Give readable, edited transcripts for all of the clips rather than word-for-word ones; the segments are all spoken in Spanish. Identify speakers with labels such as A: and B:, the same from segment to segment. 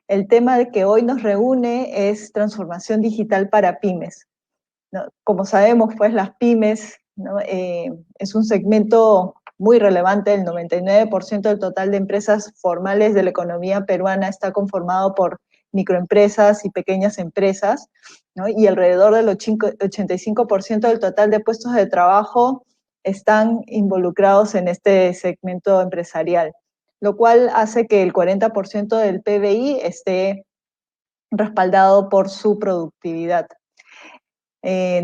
A: El tema de que hoy nos reúne es transformación digital para pymes, ¿no? Como sabemos, pues las pymes, ¿no? Es un segmento muy relevante. El 99% del total de empresas formales de la economía peruana está conformado por microempresas y pequeñas empresas, ¿no? Y alrededor del 85% del total de puestos de trabajo están involucrados en este segmento empresarial, lo cual hace que el 40% del PBI esté respaldado por su productividad.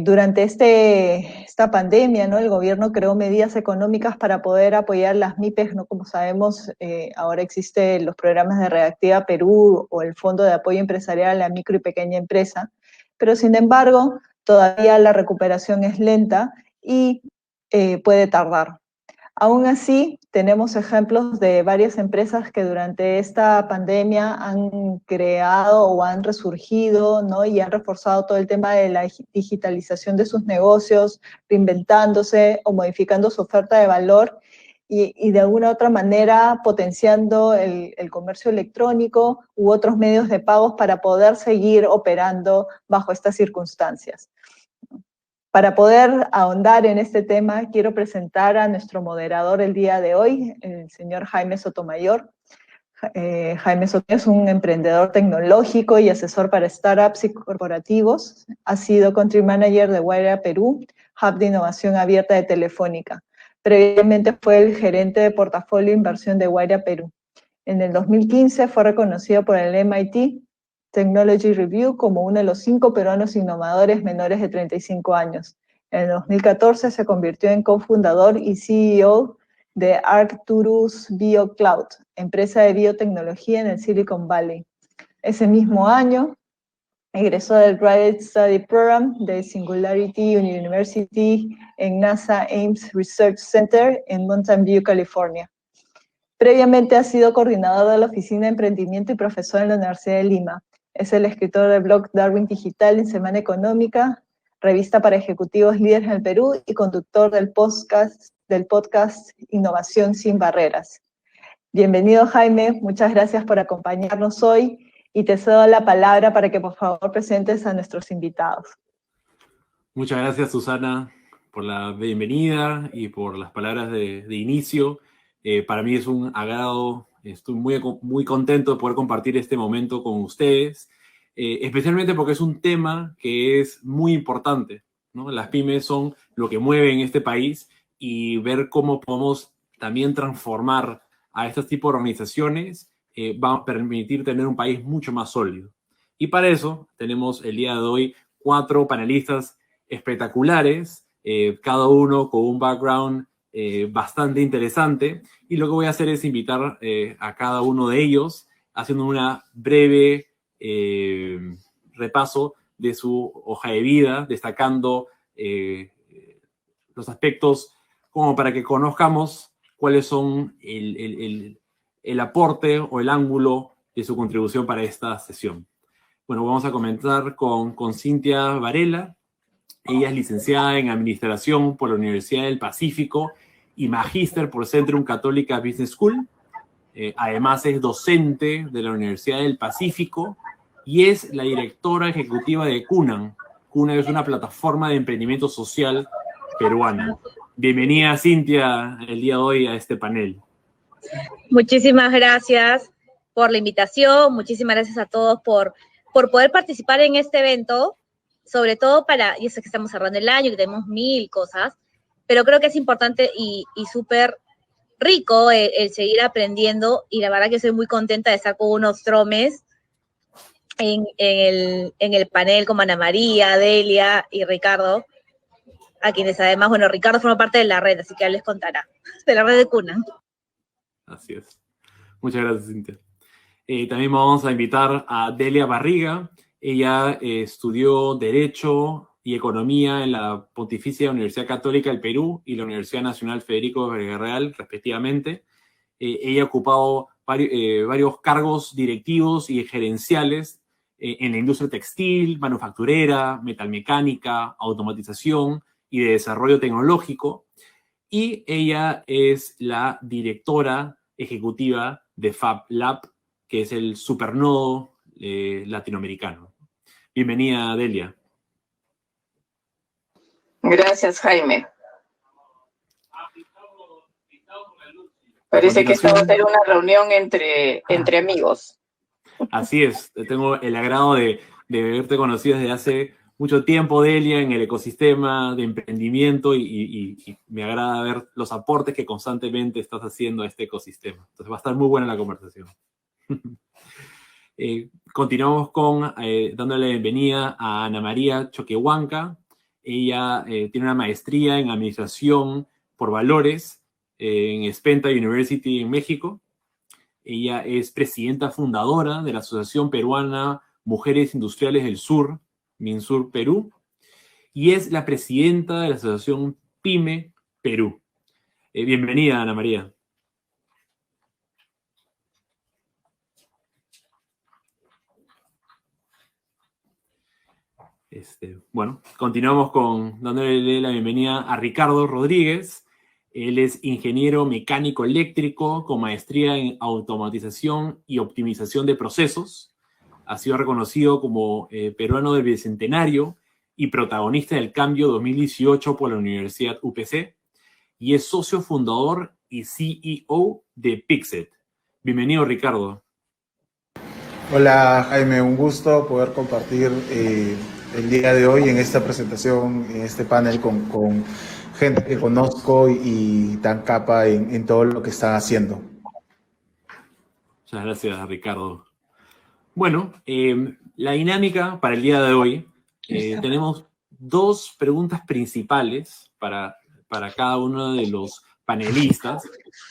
A: Durante esta pandemia, ¿no? El gobierno creó medidas económicas para poder apoyar las MIPES, ¿no? Como sabemos, ahora existen los programas de Reactiva Perú o el Fondo de Apoyo Empresarial a la Micro y Pequeña Empresa, pero sin embargo, todavía la recuperación es lenta y puede tardar. Aún así, tenemos ejemplos de varias empresas que durante esta pandemia han creado o han resurgido, ¿no? Y han reforzado todo el tema de la digitalización de sus negocios, reinventándose o modificando su oferta de valor y de alguna u otra manera potenciando el comercio electrónico u otros medios de pagos para poder seguir operando bajo estas circunstancias. Para poder ahondar en este tema, quiero presentar a nuestro moderador el día de hoy, el señor Jaime Sotomayor. Jaime Sotomayor es un emprendedor tecnológico y asesor para startups y corporativos. Ha sido Country Manager de Guaira Perú, Hub de Innovación Abierta de Telefónica. Previamente fue el gerente de portafolio e inversión de Guaira Perú. En el 2015 fue reconocido por el MIT Technology Review como uno de los 5 peruanos innovadores menores de 35 años. En el 2014 se convirtió en cofundador y CEO de Arcturus BioCloud, empresa de biotecnología en el Silicon Valley. Ese mismo año egresó del Graduate Study Program de Singularity University en NASA Ames Research Center en Mountain View, California. Previamente ha sido coordinador de la Oficina de Emprendimiento y profesor en la Universidad de Lima. Es el escritor del blog Darwin Digital en Semana Económica, revista para ejecutivos líderes en el Perú y conductor del podcast Innovación sin Barreras. Bienvenido, Jaime. Muchas gracias por acompañarnos hoy y te cedo la palabra para que por favor presentes a nuestros invitados.
B: Muchas gracias, Susana, por la bienvenida y por las palabras de inicio. Para mí es un agrado, estoy muy contento de poder compartir este momento con ustedes, especialmente porque es un tema que es muy importante, ¿no? Las pymes son lo que mueve en este país y ver cómo podemos también transformar a este tipo de organizaciones va a permitir tener un país mucho más sólido. Y para eso tenemos el día de hoy 4 panelistas espectaculares, cada uno con un background bastante interesante, y lo que voy a hacer es invitar a cada uno de ellos haciendo una breve repaso de su hoja de vida, destacando los aspectos como para que conozcamos cuáles son el aporte o el ángulo de su contribución para esta sesión. Bueno, vamos a comenzar con Cintia Varela. Ella es licenciada en Administración por la Universidad del Pacífico y magíster por Centrum Católica Business School. Además es docente de la Universidad del Pacífico y es la directora ejecutiva de CUNAM. CUNAM es una plataforma de emprendimiento social peruana. Bienvenida, Cintia, el día de hoy a este panel.
C: Muchísimas gracias por la invitación, muchísimas gracias a todos por poder participar en este evento, sobre todo yo sé que estamos cerrando el año, que tenemos 1000 cosas, pero creo que es importante y súper rico el seguir aprendiendo, y la verdad que soy muy contenta de estar con unos tromes en el panel como Ana María, Delia y Ricardo, a quienes además, bueno, Ricardo forma parte de la red, así que él les contará, de la red de CUNAM.
B: Así es. Muchas gracias, Cintia. También vamos a invitar a Delia Barriga. Ella estudió Derecho y Economía en la Pontificia Universidad Católica del Perú y la Universidad Nacional Federico Villarreal, respectivamente. Ella ha ocupado varios cargos directivos y gerenciales en la industria textil, manufacturera, metalmecánica, automatización y de desarrollo tecnológico. Y ella es la directora ejecutiva de Fab Lab, que es el supernodo latinoamericano. Bienvenida, Delia.
D: Gracias, Jaime. Parece que esta va a ser una reunión entre amigos.
B: Así es, tengo el agrado de haberte conocido desde hace mucho tiempo, Delia, en el ecosistema de emprendimiento y me agrada ver los aportes que constantemente estás haciendo a este ecosistema. Entonces va a estar muy buena la conversación. Continuamos con dándole la bienvenida a Ana María Choquehuanca. Ella tiene una maestría en Administración por Valores en Spenta University en México. Ella es presidenta fundadora de la Asociación Peruana Mujeres Industriales del Sur, MINSUR Perú, y es la presidenta de la Asociación PYME Perú. Bienvenida, Ana María. Bueno, continuamos dándole la bienvenida a Ricardo Rodríguez. Él es ingeniero mecánico eléctrico con maestría en automatización y optimización de procesos. Ha sido reconocido como peruano del Bicentenario y protagonista del Cambio 2018 por la Universidad UPC. Y es socio fundador y CEO de Pixet. Bienvenido, Ricardo.
E: Hola, Jaime. Un gusto poder compartir el día de hoy en esta presentación, en este panel con gente que conozco y tan capa en todo lo que están haciendo.
B: Muchas gracias, Ricardo. Bueno, la dinámica para el día de hoy, tenemos dos preguntas principales para cada uno de los panelistas,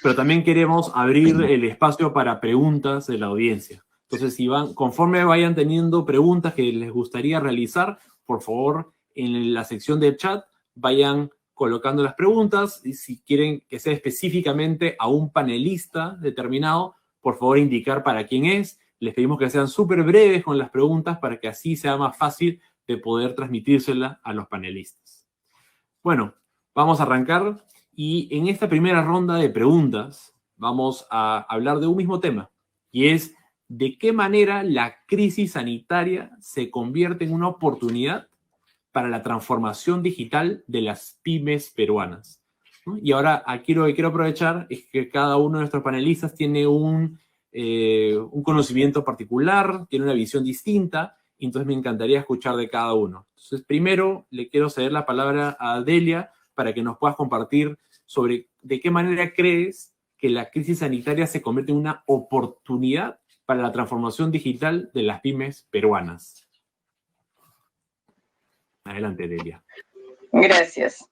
B: pero también queremos abrir el espacio para preguntas de la audiencia. Entonces, conforme vayan teniendo preguntas que les gustaría realizar, por favor, en la sección de chat, vayan colocando las preguntas, y si quieren que sea específicamente a un panelista determinado, por favor indicar para quién es. Les pedimos que sean súper breves con las preguntas para que así sea más fácil de poder transmitírsela a los panelistas. Bueno, vamos a arrancar y en esta primera ronda de preguntas vamos a hablar de un mismo tema, y es de qué manera la crisis sanitaria se convierte en una oportunidad para la transformación digital de las pymes peruanas, ¿no? Y ahora aquí lo que quiero aprovechar es que cada uno de nuestros panelistas tiene un conocimiento particular, tiene una visión distinta, y entonces me encantaría escuchar de cada uno. Entonces, primero le quiero ceder la palabra a Delia para que nos puedas compartir sobre de qué manera crees que la crisis sanitaria se convierte en una oportunidad para la transformación digital de las pymes peruanas. Adelante, Delia.
D: Gracias.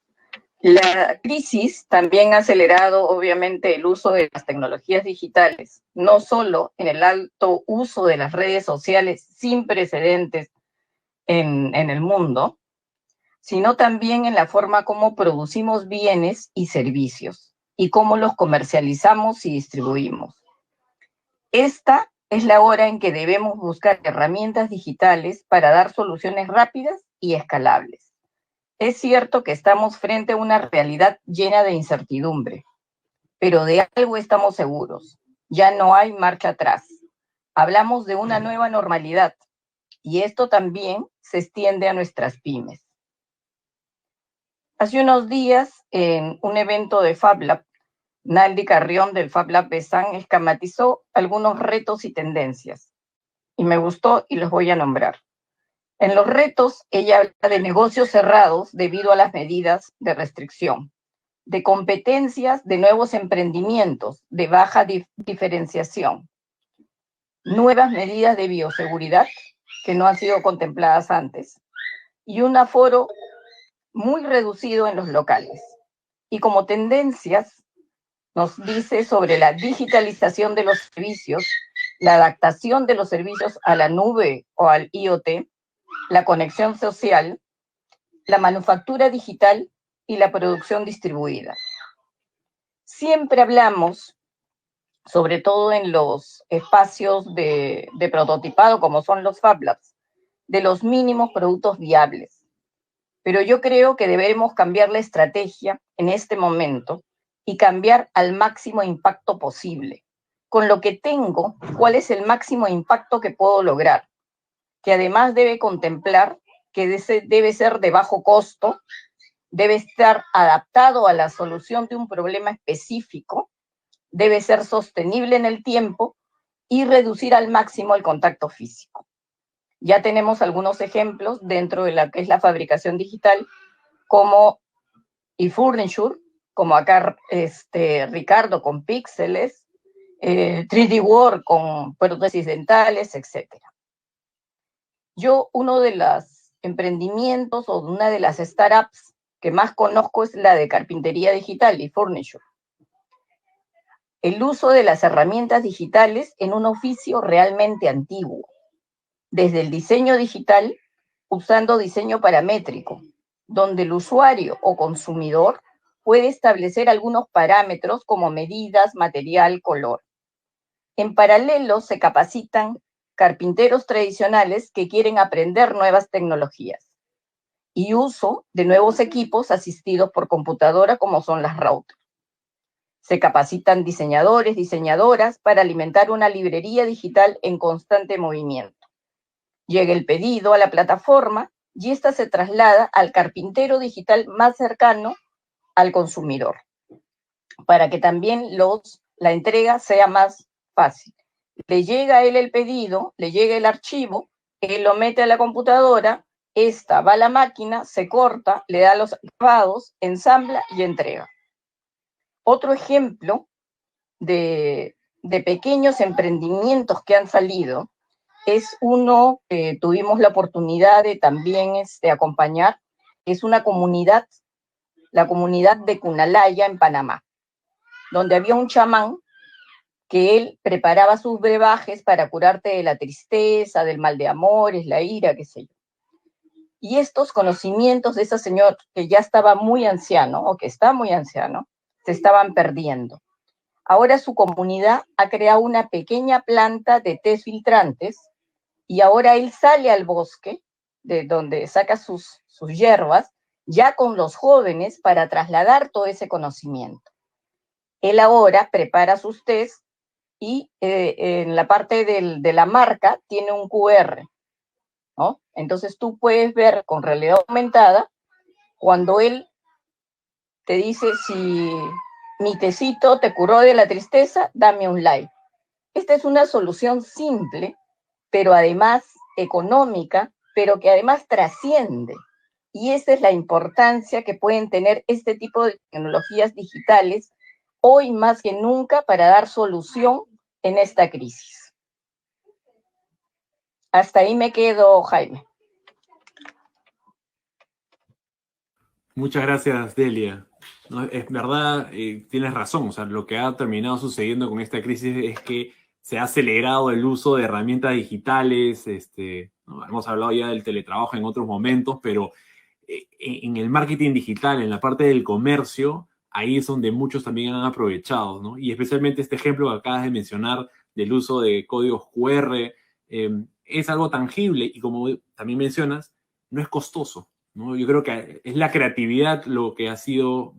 D: La crisis también ha acelerado, obviamente, el uso de las tecnologías digitales, no solo en el alto uso de las redes sociales sin precedentes en el mundo, sino también en la forma como producimos bienes y servicios y cómo los comercializamos y distribuimos. Esta es la hora en que debemos buscar herramientas digitales para dar soluciones rápidas y escalables. Es cierto que estamos frente a una realidad llena de incertidumbre, pero de algo estamos seguros. Ya no hay marcha atrás. Hablamos de una nueva normalidad y esto también se extiende a nuestras pymes. Hace unos días, en un evento de FabLab, Naldi Carrión del FabLab Besan esquematizó algunos retos y tendencias, y me gustó y los voy a nombrar. En los retos, ella habla de negocios cerrados debido a las medidas de restricción, de competencias de nuevos emprendimientos de baja diferenciación, nuevas medidas de bioseguridad que no han sido contempladas antes, y un aforo muy reducido en los locales. Y como tendencias, nos dice sobre la digitalización de los servicios, la adaptación de los servicios a la nube o al IoT, la conexión social, la manufactura digital y la producción distribuida. Siempre hablamos, sobre todo en los espacios de prototipado, como son los Fab Labs, de los mínimos productos viables. Pero yo creo que debemos cambiar la estrategia en este momento y cambiar al máximo impacto posible. Con lo que tengo, ¿cuál es el máximo impacto que puedo lograr? que además debe contemplar que debe ser de bajo costo, debe estar adaptado a la solución de un problema específico, debe ser sostenible en el tiempo y reducir al máximo el contacto físico. Ya tenemos algunos ejemplos dentro de la que es la fabricación digital, como eFurniture, como acá Ricardo con píxeles, 3D World con prótesis dentales, etc. Yo, uno de los emprendimientos o una de las startups que más conozco es la de carpintería digital, eFurniture. El uso de las herramientas digitales en un oficio realmente antiguo, desde el diseño digital, usando diseño paramétrico, donde el usuario o consumidor puede establecer algunos parámetros como medidas, material, color. En paralelo, se capacitan carpinteros tradicionales que quieren aprender nuevas tecnologías y uso de nuevos equipos asistidos por computadora como son las routers. Se capacitan diseñadores, diseñadoras para alimentar una librería digital en constante movimiento. Llega el pedido a la plataforma y ésta se traslada al carpintero digital más cercano al consumidor, para que también la entrega sea más fácil. Le llega a él el pedido, le llega el archivo, él lo mete a la computadora, esta va a la máquina, se corta, le da los acabados, ensambla y entrega. Otro ejemplo de pequeños emprendimientos que han salido es uno que tuvimos la oportunidad de también acompañar, que es una comunidad, la comunidad de Cunalaya en Panamá, donde había un chamán que él preparaba sus brebajes para curarte de la tristeza, del mal de amores, la ira, qué sé yo. Y estos conocimientos de ese señor que ya estaba muy anciano, o que está muy anciano, se estaban perdiendo. Ahora su comunidad ha creado una pequeña planta de tés filtrantes y ahora él sale al bosque, de donde saca sus hierbas, ya con los jóvenes para trasladar todo ese conocimiento. Él ahora prepara sus tés y en la parte de la marca tiene un QR, ¿no? Entonces tú puedes ver con realidad aumentada cuando él te dice, si mi tecito te curó de la tristeza, dame un like. Esta es una solución simple, pero además económica, pero que además trasciende. Y esa es la importancia que pueden tener este tipo de tecnologías digitales hoy más que nunca para dar solución en esta crisis. Hasta ahí me quedo, Jaime.
B: Muchas gracias, Delia. No, es verdad, tienes razón. O sea, lo que ha terminado sucediendo con esta crisis es que se ha acelerado el uso de herramientas digitales. ¿No? Hemos hablado ya del teletrabajo en otros momentos, pero en el marketing digital, en la parte del comercio, ahí es donde muchos también han aprovechado, ¿no? Y especialmente este ejemplo que acabas de mencionar del uso de códigos QR, es algo tangible y, como también mencionas, no es costoso, ¿no? Yo creo que es la creatividad lo que ha sido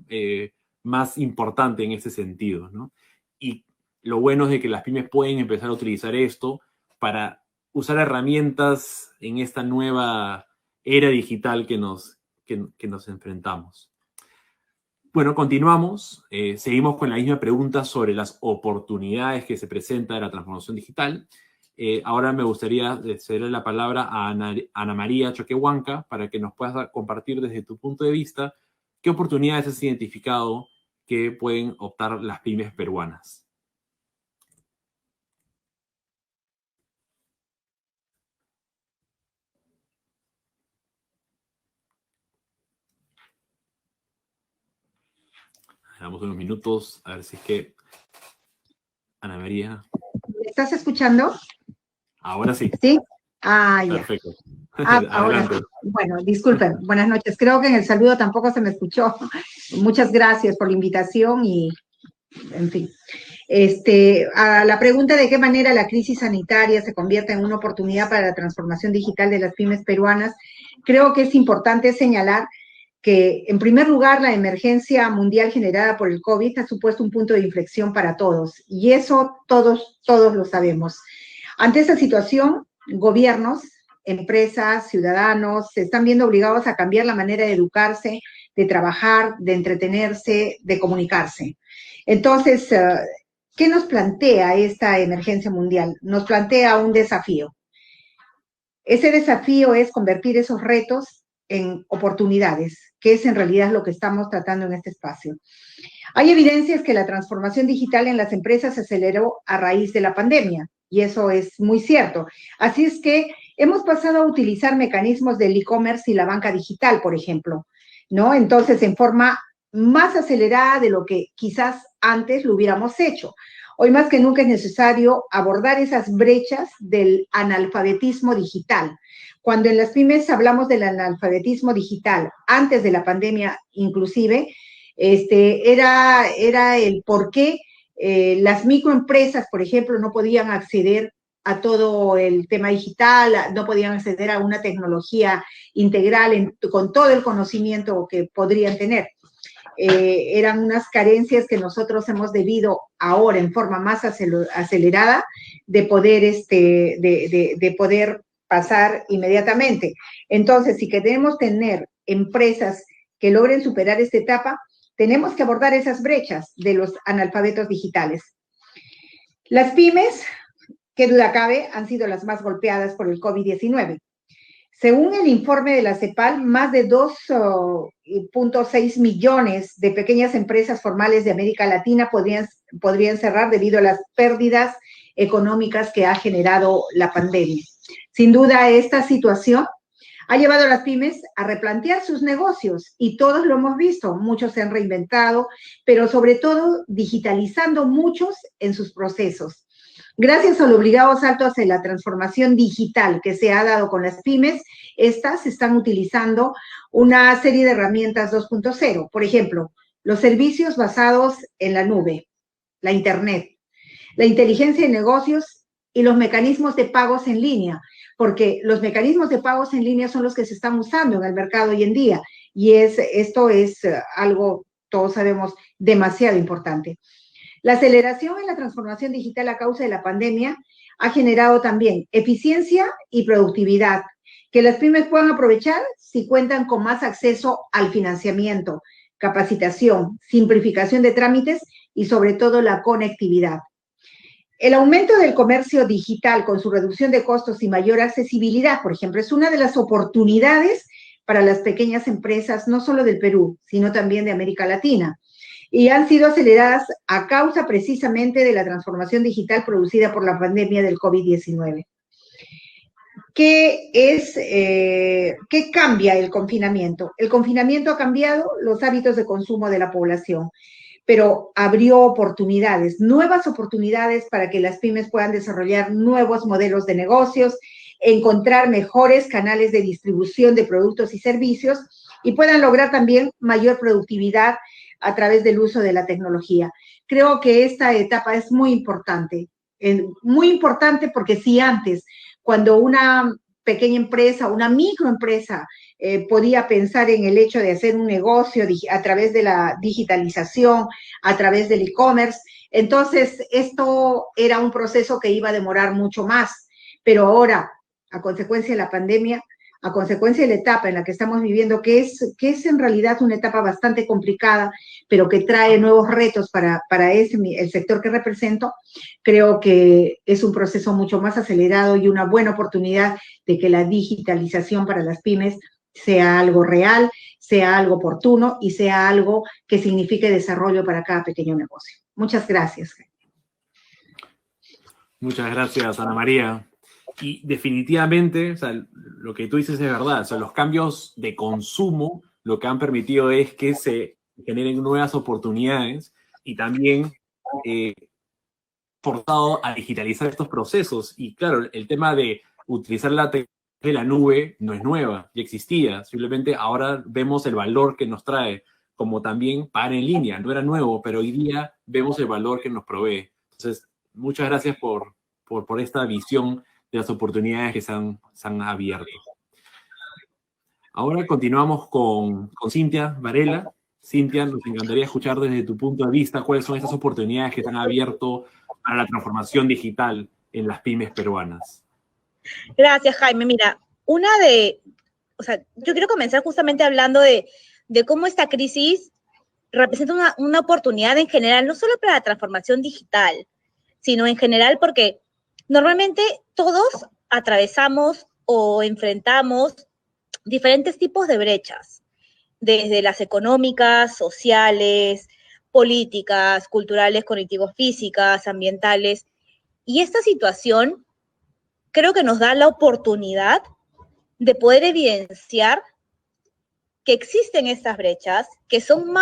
B: más importante en ese sentido, ¿no? Y lo bueno es de que las pymes pueden empezar a utilizar esto para usar herramientas en esta nueva era digital que nos enfrentamos. Bueno, continuamos. Seguimos con la misma pregunta sobre las oportunidades que se presentan en la transformación digital. Ahora me gustaría cederle la palabra a Ana María Choquehuanca para que nos puedas compartir desde tu punto de vista qué oportunidades has identificado que pueden optar las pymes peruanas. Damos unos minutos a ver si es que Ana María.
F: ¿Me estás escuchando?
B: Ahora sí.
F: ¿Sí? Ah, ya.
B: Perfecto.
F: Ahora sí. Bueno, disculpen. Buenas noches. Creo que en el saludo tampoco se me escuchó. Muchas gracias por la invitación y, en fin. A la pregunta de qué manera la crisis sanitaria se convierte en una oportunidad para la transformación digital de las pymes peruanas, creo que es importante señalar que, en primer lugar, la emergencia mundial generada por el COVID ha supuesto un punto de inflexión para todos, y eso todos lo sabemos. Ante esa situación, gobiernos, empresas, ciudadanos, se están viendo obligados a cambiar la manera de educarse, de trabajar, de entretenerse, de comunicarse. Entonces, ¿qué nos plantea esta emergencia mundial? Nos plantea un desafío. Ese desafío es convertir esos retos en oportunidades, que es en realidad lo que estamos tratando en este espacio. Hay evidencias que la transformación digital en las empresas se aceleró a raíz de la pandemia, y eso es muy cierto. Así es que hemos pasado a utilizar mecanismos del e-commerce y la banca digital, por ejemplo, ¿no? Entonces, en forma más acelerada de lo que quizás antes lo hubiéramos hecho. Hoy más que nunca es necesario abordar esas brechas del analfabetismo digital. Cuando en las pymes hablamos del analfabetismo digital, antes de la pandemia inclusive, era el por qué las microempresas, por ejemplo, no podían acceder a todo el tema digital, no podían acceder a una tecnología integral con todo el conocimiento que podrían tener. Eran unas carencias que nosotros hemos debido ahora en forma más acelerada de poder pasar inmediatamente. Entonces, si queremos tener empresas que logren superar esta etapa, tenemos que abordar esas brechas de los analfabetos digitales. Las pymes, qué duda cabe, han sido las más golpeadas por el COVID-19. Según el informe de la CEPAL, más de 2.6 millones de pequeñas empresas formales de América Latina podrían cerrar debido a las pérdidas económicas que ha generado la pandemia. Sin duda, esta situación ha llevado a las pymes a replantear sus negocios y todos lo hemos visto, muchos se han reinventado, pero sobre todo digitalizando muchos en sus procesos. Gracias al obligado salto hacia la transformación digital que se ha dado con las pymes, estas están utilizando una serie de herramientas 2.0. Por ejemplo, los servicios basados en la nube, la Internet, la inteligencia de negocios y los mecanismos de pagos en línea, porque los mecanismos de pagos en línea son los que se están usando en el mercado hoy en día, y esto es algo, todos sabemos, demasiado importante. La aceleración en la transformación digital a causa de la pandemia ha generado también eficiencia y productividad, que las pymes puedan aprovechar si cuentan con más acceso al financiamiento, capacitación, simplificación de trámites y sobre todo la conectividad. El aumento del comercio digital con su reducción de costos y mayor accesibilidad, por ejemplo, es una de las oportunidades para las pequeñas empresas, no solo del Perú, sino también de América Latina, y han sido aceleradas a causa precisamente de la transformación digital producida por la pandemia del COVID-19. ¿Qué cambia el confinamiento? El confinamiento ha cambiado los hábitos de consumo de la población, pero abrió oportunidades, nuevas oportunidades para que las pymes puedan desarrollar nuevos modelos de negocios, encontrar mejores canales de distribución de productos y servicios y puedan lograr también mayor productividad a través del uso de la tecnología. Creo que esta etapa es muy importante porque si antes, cuando una pequeña empresa, una microempresa podía pensar en el hecho de hacer un negocio a través de la digitalización, a través del e-commerce, entonces esto era un proceso que iba a demorar mucho más, pero ahora, a consecuencia de la pandemia, a consecuencia de la etapa en la que estamos viviendo, que es en realidad una etapa bastante complicada, pero que trae nuevos retos para el sector que represento, creo que es un proceso mucho más acelerado y una buena oportunidad de que la digitalización para las pymes sea algo real, sea algo oportuno y sea algo que signifique desarrollo para cada pequeño negocio. Muchas gracias.
B: Muchas gracias, Ana María. Y definitivamente, o sea, lo que tú dices es verdad. O sea, los cambios de consumo lo que han permitido es que se generen nuevas oportunidades y también forzado a digitalizar estos procesos. Y claro, el tema de utilizar la tecnología de la nube no es nueva, ya existía. Simplemente ahora vemos el valor que nos trae, como también pagar en línea. No era nuevo, pero hoy día vemos el valor que nos provee. Entonces, muchas gracias por esta visión de las oportunidades que se han abierto. Ahora continuamos con Cintia Varela. Cintia, nos encantaría escuchar desde tu punto de vista cuáles son estas oportunidades que se han abierto para la transformación digital en las pymes peruanas.
C: Gracias, Jaime. Mira, yo quiero comenzar justamente hablando de cómo esta crisis representa una oportunidad en general, no solo para la transformación digital, sino en general porque normalmente todos atravesamos o enfrentamos diferentes tipos de brechas, desde las económicas, sociales, políticas, culturales, cognitivo-físicas, ambientales. Y esta situación creo que nos da la oportunidad de poder evidenciar que existen estas brechas, que son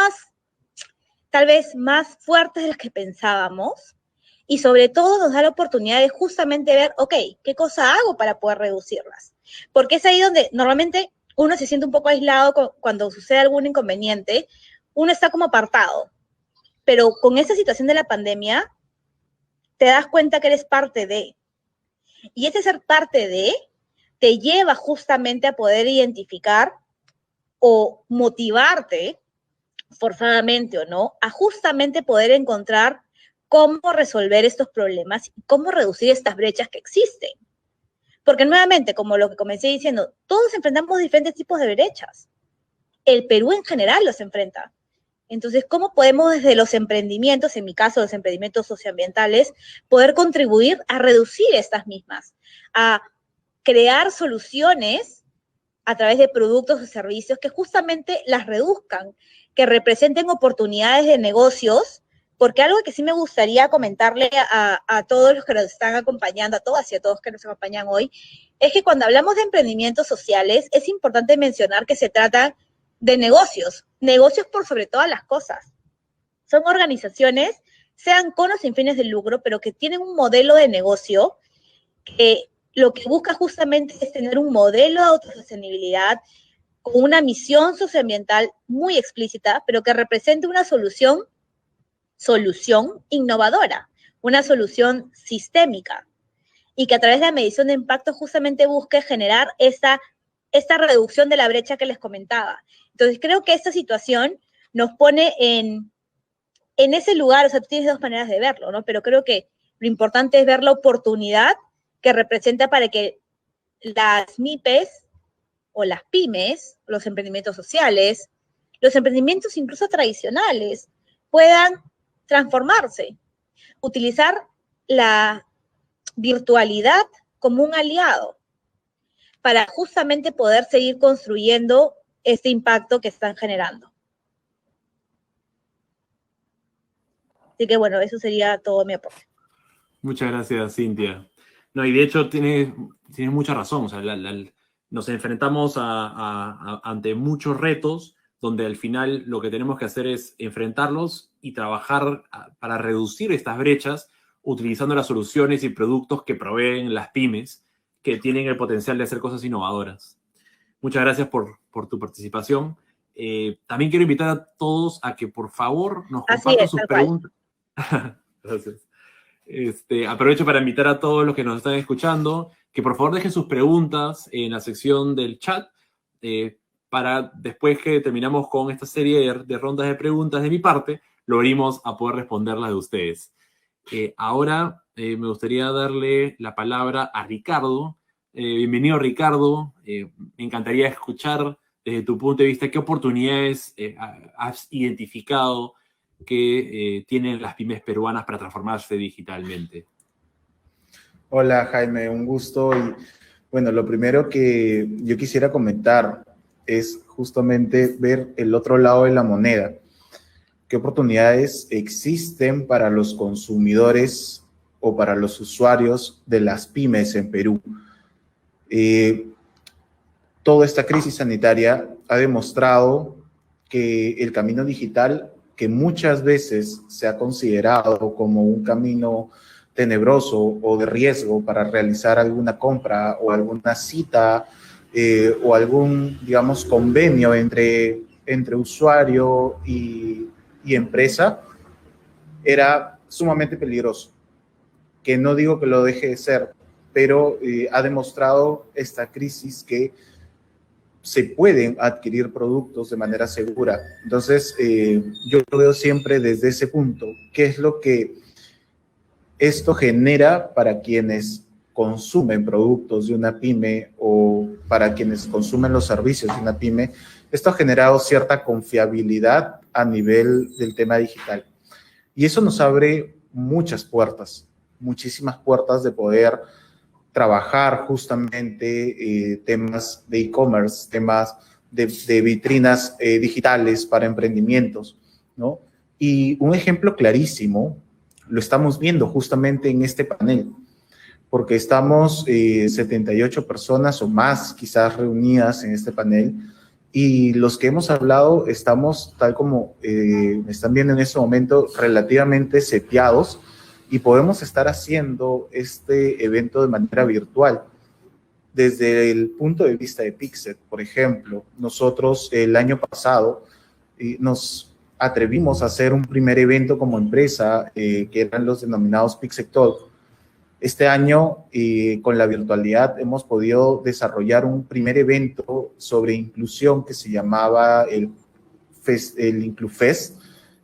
C: tal vez más fuertes de las que pensábamos, y sobre todo nos da la oportunidad de justamente ver, ok, ¿qué cosa hago para poder reducirlas? Porque es ahí donde normalmente uno se siente un poco aislado cuando sucede algún inconveniente, uno está como apartado. Pero con esta situación de la pandemia, te das cuenta que eres parte de. Y ese ser parte de te lleva justamente a poder identificar o motivarte, forzadamente o no, a justamente poder encontrar cómo resolver estos problemas y cómo reducir estas brechas que existen. Porque nuevamente, como lo que comencé diciendo, todos enfrentamos diferentes tipos de brechas. El Perú en general los enfrenta. Entonces, ¿cómo podemos desde los emprendimientos, en mi caso los emprendimientos socioambientales, poder contribuir a reducir estas mismas, a crear soluciones a través de productos o servicios que justamente las reduzcan, que representen oportunidades de negocios? Porque algo que sí me gustaría comentarle a todos los que nos están acompañando, a todas y a todos que nos acompañan hoy, es que cuando hablamos de emprendimientos sociales, es importante mencionar que se trata de negocios por sobre todas las cosas. Son organizaciones, sean con o sin fines de lucro, pero que tienen un modelo de negocio que lo que busca justamente es tener un modelo de autosostenibilidad con una misión socioambiental muy explícita, pero que represente una solución innovadora, una solución sistémica, y que a través de la medición de impacto justamente busque generar esta reducción de la brecha que les comentaba. Entonces creo que esta situación nos pone en ese lugar. O sea, tú tienes dos maneras de verlo, ¿no? Pero creo que lo importante es ver la oportunidad que representa para que las MIPES o las pymes, los emprendimientos sociales, los emprendimientos incluso tradicionales, puedan transformarse, utilizar la virtualidad como un aliado para justamente poder seguir construyendo este impacto que están generando. Así que bueno, eso sería todo mi aporte.
B: Muchas gracias, Cintia. No, y de hecho tienes mucha razón. O sea, nos enfrentamos ante muchos retos donde al final lo que tenemos que hacer es enfrentarlos y trabajar para reducir estas brechas utilizando las soluciones y productos que proveen las pymes, que tienen el potencial de hacer cosas innovadoras. Muchas gracias por tu participación. También quiero invitar a todos a que por favor nos compartan sus preguntas. Gracias. Aprovecho para invitar a todos los que nos están escuchando que por favor dejen sus preguntas en la sección del chat para después que terminamos con esta serie de rondas de preguntas de mi parte, logremos a poder responderlas de ustedes. Ahora me gustaría darle la palabra a Ricardo. Bienvenido, Ricardo. Me encantaría escuchar desde tu punto de vista qué oportunidades has identificado que tienen las pymes peruanas para transformarse digitalmente.
E: Hola, Jaime, un gusto. Y bueno, lo primero que yo quisiera comentar es justamente ver el otro lado de la moneda. ¿Qué oportunidades existen para los consumidores o para los usuarios de las pymes en Perú? Toda esta crisis sanitaria ha demostrado que el camino digital, que muchas veces se ha considerado como un camino tenebroso o de riesgo para realizar alguna compra o alguna cita o algún, digamos, convenio entre usuario y empresa, era sumamente peligroso. Que no digo que lo deje de ser, pero ha demostrado esta crisis que se pueden adquirir productos de manera segura. Entonces, yo lo veo siempre desde ese punto. ¿Qué es lo que esto genera para quienes consumen productos de una pyme o para quienes consumen los servicios de una pyme, esto ha generado cierta confiabilidad a nivel del tema digital. Y eso nos abre muchas puertas, muchísimas puertas de poder trabajar justamente temas de e-commerce, temas de vitrinas digitales para emprendimientos, ¿no? Y un ejemplo clarísimo lo estamos viendo justamente en este panel, porque estamos 78 personas o más quizás reunidas en este panel, y los que hemos hablado estamos, tal como me están viendo en este momento, relativamente seteados, y podemos estar haciendo este evento de manera virtual. Desde el punto de vista de Pixet, por ejemplo, nosotros el año pasado nos atrevimos a hacer un primer evento como empresa, que eran los denominados Pixet Talk. Este año, con la virtualidad, hemos podido desarrollar un primer evento sobre inclusión que se llamaba el IncluFest,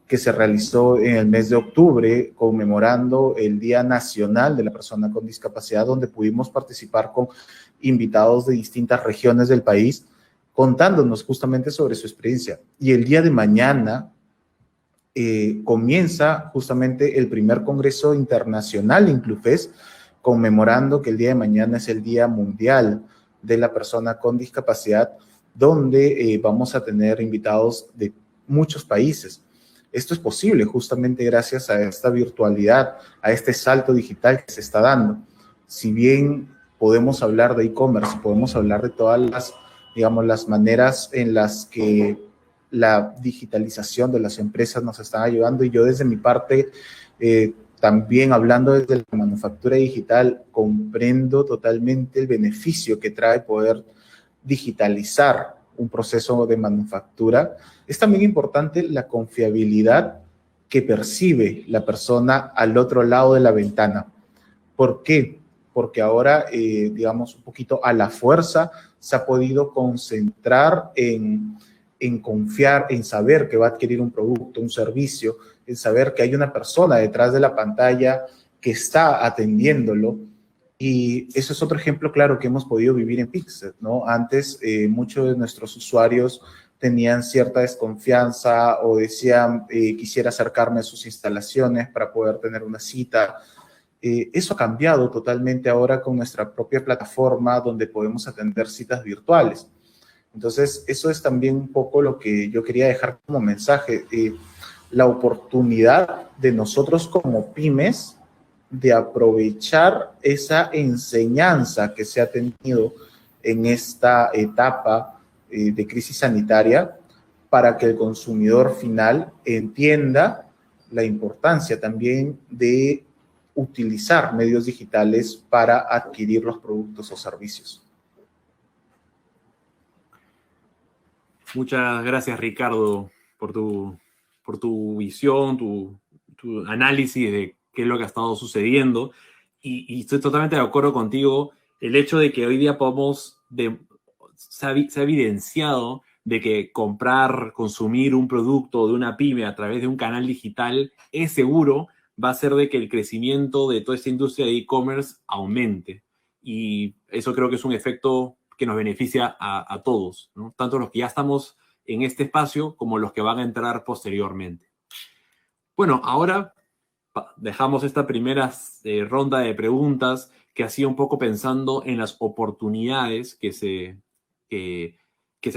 E: que se realizó en el mes de octubre, conmemorando el Día Nacional de la Persona con Discapacidad, donde pudimos participar con invitados de distintas regiones del país, contándonos justamente sobre su experiencia. Y el día de mañana comienza justamente el primer Congreso Internacional IncluFest, conmemorando que el día de mañana es el Día Mundial de la Persona con Discapacidad, donde vamos a tener invitados de muchos países. Esto es posible justamente gracias a esta virtualidad, a este salto digital que se está dando. Si bien podemos hablar de e-commerce, podemos hablar de todas las, digamos, las maneras en las que la digitalización de las empresas nos están ayudando, y yo desde mi parte, también hablando desde la manufactura digital, comprendo totalmente el beneficio que trae poder digitalizar un proceso de manufactura. Es también importante la confiabilidad que percibe la persona al otro lado de la ventana. ¿Por qué? Porque ahora, digamos, un poquito a la fuerza se ha podido concentrar en confiar, en saber que va a adquirir un producto, un servicio, en saber que hay una persona detrás de la pantalla que está atendiéndolo. Y eso es otro ejemplo claro que hemos podido vivir en Pixet, ¿no? Antes, muchos de nuestros usuarios tenían cierta desconfianza o decían, quisiera acercarme a sus instalaciones para poder tener una cita. Eso ha cambiado totalmente ahora con nuestra propia plataforma, donde podemos atender citas virtuales. Entonces, eso es también un poco lo que yo quería dejar como mensaje. La oportunidad de nosotros como pymes de aprovechar esa enseñanza que se ha tenido en esta etapa de crisis sanitaria, para que el consumidor final entienda la importancia también de utilizar medios digitales para adquirir los productos o servicios.
B: Muchas gracias, Ricardo, por tu visión, tu análisis de qué es lo que ha estado sucediendo. Y estoy totalmente de acuerdo contigo. El hecho de que hoy día se ha evidenciado de que consumir un producto de una pyme a través de un canal digital es seguro, va a hacer de que el crecimiento de toda esta industria de e-commerce aumente. Y eso creo que es un efecto que nos beneficia a todos, ¿no? Tanto los que ya estamos en este espacio como los que van a entrar posteriormente. Bueno, ahora dejamos esta primera ronda de preguntas que hacía un poco pensando en las oportunidades que se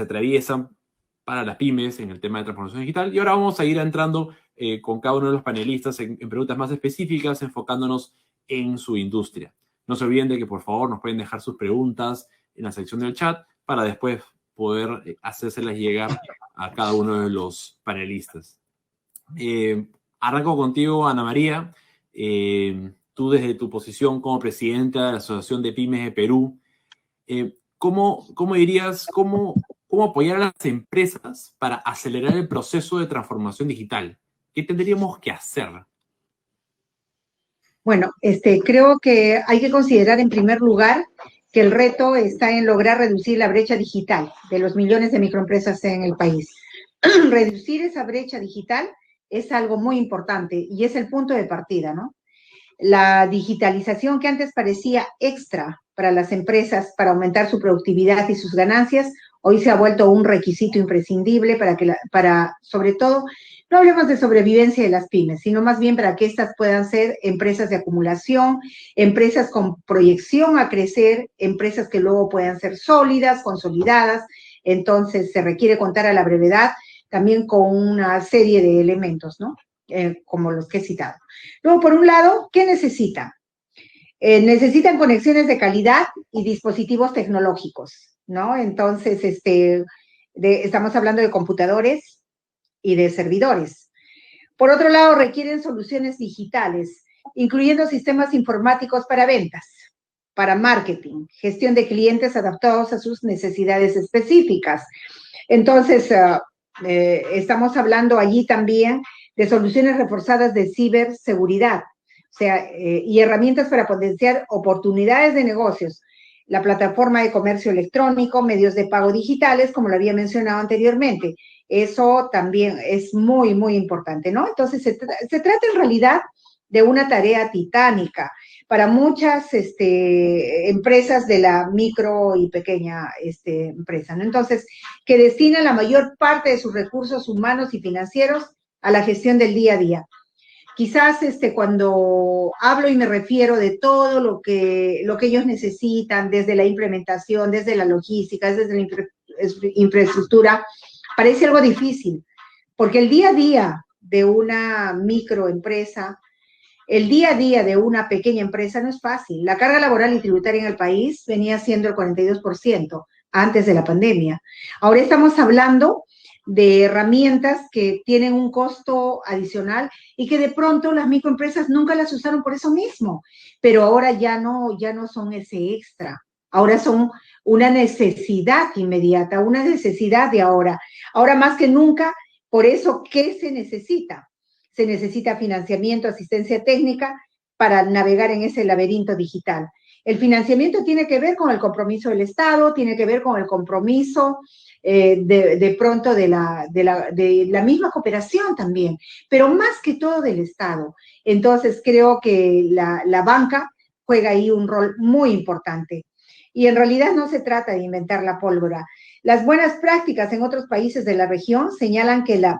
B: atraviesan para las pymes en el tema de transformación digital. Y ahora vamos a ir entrando con cada uno de los panelistas en preguntas más específicas, enfocándonos en su industria. No se olviden de que, por favor, nos pueden dejar sus preguntas en la sección del chat para después poder hacérselas llegar a cada uno de los panelistas. Arranco contigo, Ana María. Tú, desde tu posición como presidenta de la Asociación de Pymes de Perú, ¿cómo dirías, cómo apoyar a las empresas para acelerar el proceso de transformación digital? ¿Qué tendríamos que hacer?
F: Bueno, creo que hay que considerar en primer lugar que el reto está en lograr reducir la brecha digital de los millones de microempresas en el país. Reducir esa brecha digital es algo muy importante y es el punto de partida, ¿no? La digitalización que antes parecía extra para las empresas para aumentar su productividad y sus ganancias, hoy se ha vuelto un requisito imprescindible para sobre todo, no hablemos de sobrevivencia de las pymes, sino más bien para que éstas puedan ser empresas de acumulación, empresas con proyección a crecer, empresas que luego puedan ser sólidas, consolidadas. Entonces se requiere contar a la brevedad también con una serie de elementos, ¿no? Como los que he citado. Luego, por un lado, ¿qué necesitan? Necesitan conexiones de calidad y dispositivos tecnológicos, ¿no? Entonces, estamos hablando de computadores y de servidores. Por otro lado, requieren soluciones digitales, incluyendo sistemas informáticos para ventas, para marketing, gestión de clientes adaptados a sus necesidades específicas. Entonces, estamos hablando allí también de soluciones reforzadas de ciberseguridad, o sea, y herramientas para potenciar oportunidades de negocios, la plataforma de comercio electrónico, medios de pago digitales, como lo había mencionado anteriormente. Eso también es muy, muy importante, ¿no? Entonces, se trata en realidad de una tarea titánica para muchas empresas de la micro y pequeña empresa, ¿no? Entonces, que destinan la mayor parte de sus recursos humanos y financieros a la gestión del día a día. Quizás cuando hablo y me refiero de todo lo que ellos necesitan, desde la implementación, desde la logística, desde la infraestructura, parece algo difícil, porque el día a día de una microempresa, el día a día de una pequeña empresa no es fácil. La carga laboral y tributaria en el país venía siendo el 42% antes de la pandemia. Ahora estamos hablando de herramientas que tienen un costo adicional y que de pronto las microempresas nunca las usaron por eso mismo, pero ahora ya no son ese extra, ahora son una necesidad inmediata, una necesidad de ahora. Ahora más que nunca, por eso, ¿qué se necesita? Se necesita financiamiento, asistencia técnica para navegar en ese laberinto digital. El financiamiento tiene que ver con el compromiso del Estado, tiene que ver con el compromiso de pronto de la misma cooperación también, pero más que todo del Estado. Entonces creo que la banca juega ahí un rol muy importante. Y en realidad no se trata de inventar la pólvora. Las buenas prácticas en otros países de la región señalan que la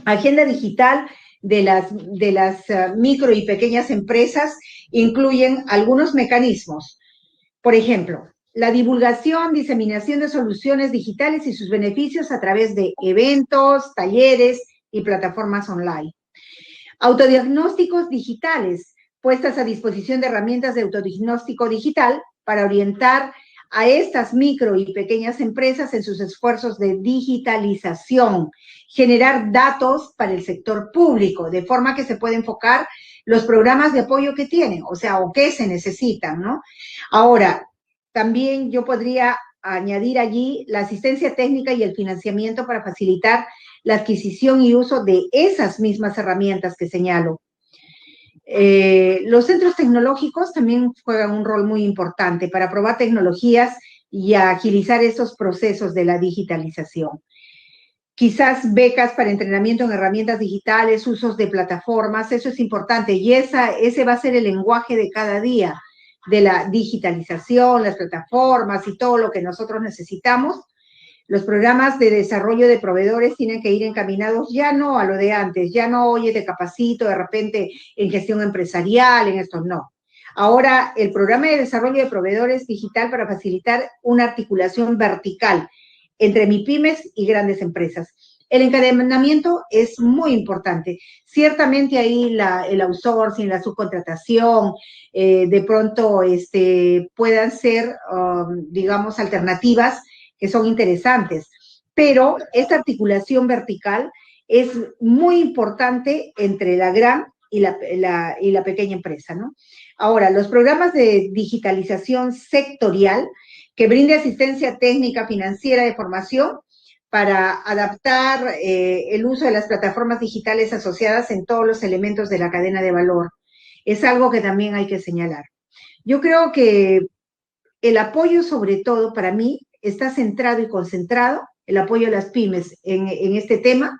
F: agenda digital de las micro y pequeñas empresas incluyen algunos mecanismos. Por ejemplo, la divulgación, diseminación de soluciones digitales y sus beneficios a través de eventos, talleres y plataformas online. Autodiagnósticos digitales, puestas a disposición de herramientas de autodiagnóstico digital para orientar a estas micro y pequeñas empresas en sus esfuerzos de digitalización, generar datos para el sector público, de forma que se puede enfocar los programas de apoyo que tienen, o sea, o que se necesitan, ¿no? Ahora, también yo podría añadir allí la asistencia técnica y el financiamiento para facilitar la adquisición y uso de esas mismas herramientas que señalo. Los centros tecnológicos también juegan un rol muy importante para probar tecnologías y agilizar esos procesos de la digitalización. Quizás becas para entrenamiento en herramientas digitales, usos de plataformas, eso es importante y ese va a ser el lenguaje de cada día de la digitalización, las plataformas y todo lo que nosotros necesitamos. Los programas de desarrollo de proveedores tienen que ir encaminados ya no a lo de antes, ya no, oye, te capacito de repente en gestión empresarial, en esto, no. Ahora, el programa de desarrollo de proveedores digital para facilitar una articulación vertical entre MIPYMES y grandes empresas. El encadenamiento es muy importante. Ciertamente ahí el outsourcing, la subcontratación, de pronto puedan ser, digamos, alternativas que son interesantes, pero esta articulación vertical es muy importante entre la gran y la pequeña empresa, ¿no? Ahora, los programas de digitalización sectorial que brinde asistencia técnica, financiera, de formación para adaptar el uso de las plataformas digitales asociadas en todos los elementos de la cadena de valor. Es algo que también hay que señalar. Yo creo que el apoyo, sobre todo, para mí, está centrado y concentrado, el apoyo a las pymes en este tema,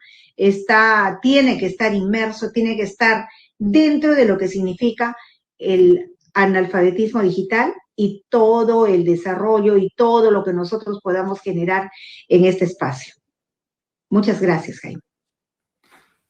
F: tiene que estar inmerso, tiene que estar dentro de lo que significa el analfabetismo digital y todo el desarrollo y todo lo que nosotros podamos generar en este espacio. Muchas gracias, Jaime.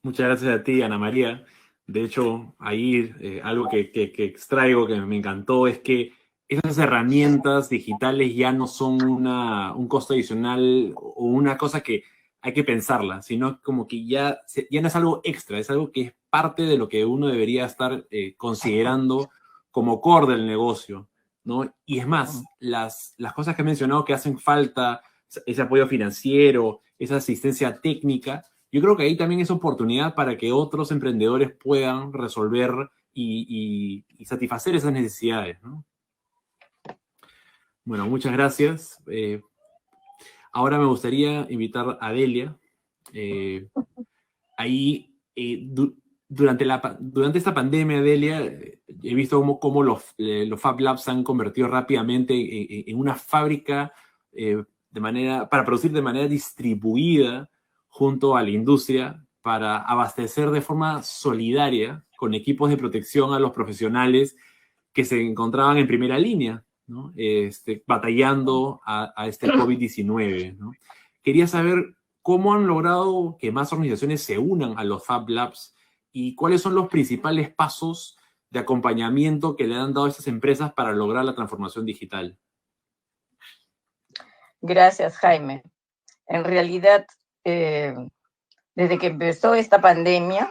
B: Muchas gracias a ti, Ana María. De hecho, ahí algo que extraigo que me encantó es que esas herramientas digitales ya no son un costo adicional o una cosa que hay que pensarla, sino como que ya no es algo extra, es algo que es parte de lo que uno debería estar considerando como core del negocio, ¿no? Y es más, las cosas que he mencionado que hacen falta, ese apoyo financiero, esa asistencia técnica, yo creo que ahí también es oportunidad para que otros emprendedores puedan resolver y satisfacer esas necesidades, ¿no? Bueno, muchas gracias. Ahora me gustaría invitar a Delia. Durante esta pandemia, Delia, he visto cómo los Fab Labs se han convertido rápidamente en una fábrica para producir de manera distribuida junto a la industria para abastecer de forma solidaria con equipos de protección a los profesionales que se encontraban en primera línea, ¿no? Batallando a este COVID-19, ¿no? Quería saber cómo han logrado que más organizaciones se unan a los Fab Labs y cuáles son los principales pasos de acompañamiento que le han dado a estas empresas para lograr la transformación digital.
D: Gracias, Jaime. En realidad, desde que empezó esta pandemia,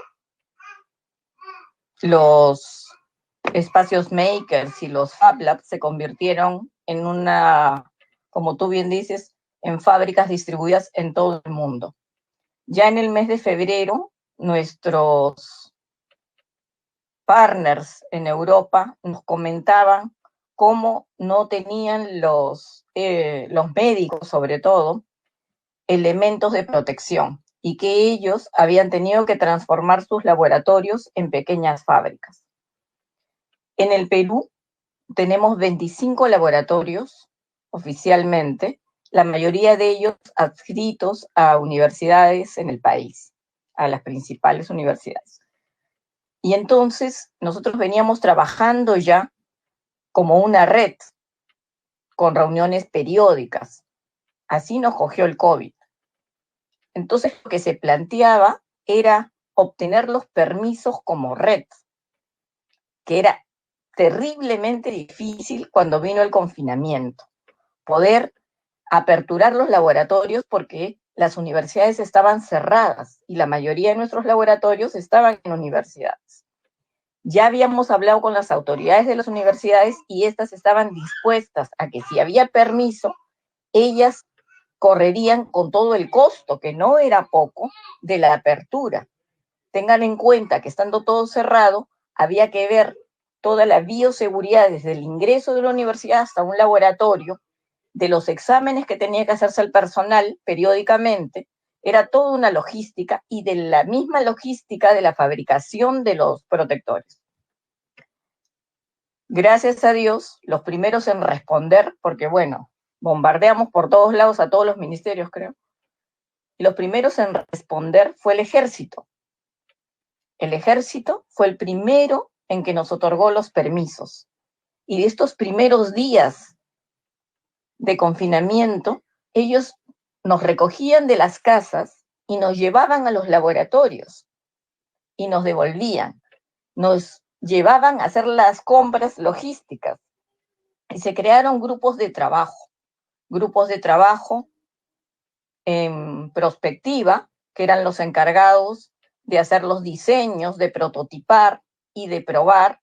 D: los espacios makers y los Fab Labs se convirtieron en como tú bien dices, en fábricas distribuidas en todo el mundo. Ya en el mes de febrero, nuestros partners en Europa nos comentaban cómo no tenían los médicos, sobre todo, elementos de protección y que ellos habían tenido que transformar sus laboratorios en pequeñas fábricas. En el Perú tenemos 25 laboratorios oficialmente, la mayoría de ellos adscritos a universidades en el país, a las principales universidades. Y entonces nosotros veníamos trabajando ya como una red, con reuniones periódicas. Así nos cogió el COVID. Entonces lo que se planteaba era obtener los permisos como red, que era terriblemente difícil cuando vino el confinamiento. Poder aperturar los laboratorios porque las universidades estaban cerradas y la mayoría de nuestros laboratorios estaban en universidades. Ya habíamos hablado con las autoridades de las universidades y estas estaban dispuestas a que si había permiso, ellas correrían con todo el costo, que no era poco, de la apertura. Tengan en cuenta que estando todo cerrado, había que ver toda la bioseguridad desde el ingreso de la universidad hasta un laboratorio, de los exámenes que tenía que hacerse el personal periódicamente, era toda una logística y de la misma logística de la fabricación de los protectores. Gracias a Dios, los primeros en responder, porque bueno, bombardeamos por todos lados a todos los ministerios, creo, y los primeros en responder fue el ejército. El ejército fue el primero en que nos otorgó los permisos. Y de estos primeros días de confinamiento, ellos nos recogían de las casas y nos llevaban a los laboratorios y nos devolvían. Nos llevaban a hacer las compras logísticas y se crearon grupos de trabajo en prospectiva, que eran los encargados de hacer los diseños, de prototipar y de probar,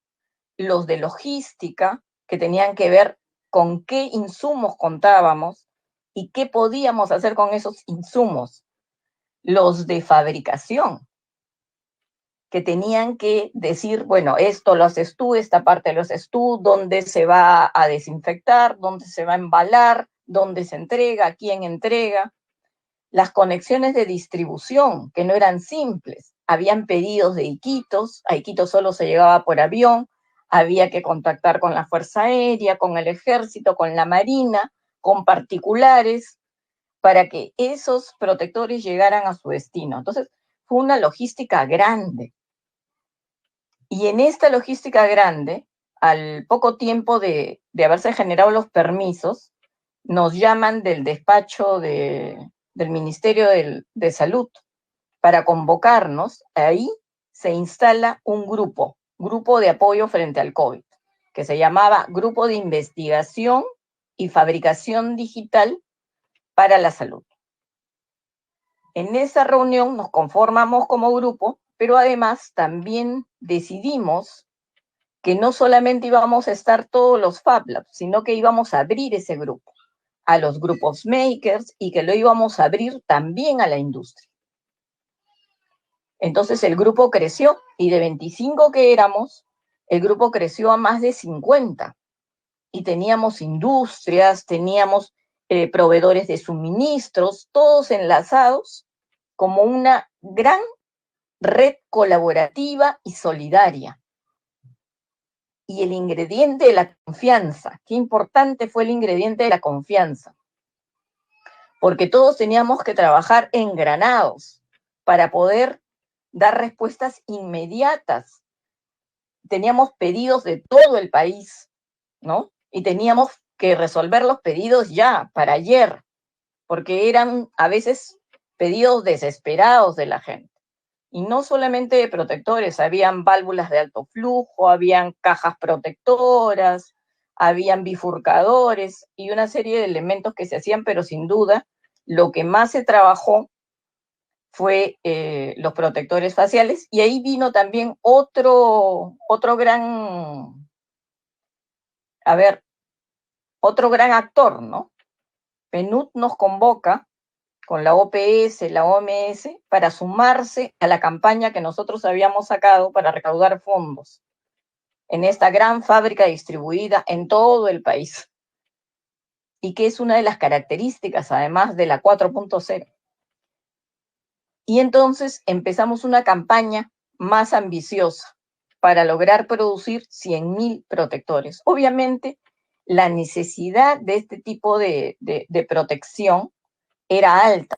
D: los de logística, que tenían que ver con qué insumos contábamos y qué podíamos hacer con esos insumos, los de fabricación, que tenían que decir, bueno, esto lo haces tú, esta parte lo haces tú, dónde se va a desinfectar, dónde se va a embalar, dónde se entrega, quién entrega. Las conexiones de distribución, que no eran simples. Habían pedidos de Iquitos, a Iquitos solo se llegaba por avión, había que contactar con la Fuerza Aérea, con el Ejército, con la Marina, con particulares, para que esos protectores llegaran a su destino. Entonces, fue una logística grande. Y en esta logística grande, al poco tiempo de haberse generado los permisos, nos llaman del despacho del Ministerio de Salud para convocarnos. Ahí se instala un grupo de apoyo frente al COVID, que se llamaba Grupo de Investigación y Fabricación Digital para la Salud. En esa reunión nos conformamos como grupo, pero además también decidimos que no solamente íbamos a estar todos los Fab Labs, sino que íbamos a abrir ese grupo a los grupos makers y que lo íbamos a abrir también a la industria. Entonces el grupo creció y de 25 que éramos, el grupo creció a más de 50. Y teníamos industrias, teníamos proveedores de suministros, todos enlazados como una gran red colaborativa y solidaria. Y el ingrediente de la confianza, qué importante fue el ingrediente de la confianza, porque todos teníamos que trabajar engranados para poder dar respuestas inmediatas. Teníamos pedidos de todo el país, ¿no? Y teníamos que resolver los pedidos ya, para ayer, porque eran a veces pedidos desesperados de la gente. Y no solamente de protectores, habían válvulas de alto flujo, habían cajas protectoras, habían bifurcadores y una serie de elementos que se hacían, pero sin duda lo que más se trabajó fue los protectores faciales, y ahí vino también otro gran actor, ¿no? PNUD nos convoca con la OPS, la OMS, para sumarse a la campaña que nosotros habíamos sacado para recaudar fondos en esta gran fábrica distribuida en todo el país, y que es una de las características, además, de la 4.0. Y entonces empezamos una campaña más ambiciosa para lograr producir 100.000 protectores. Obviamente, la necesidad de este tipo de protección era alta,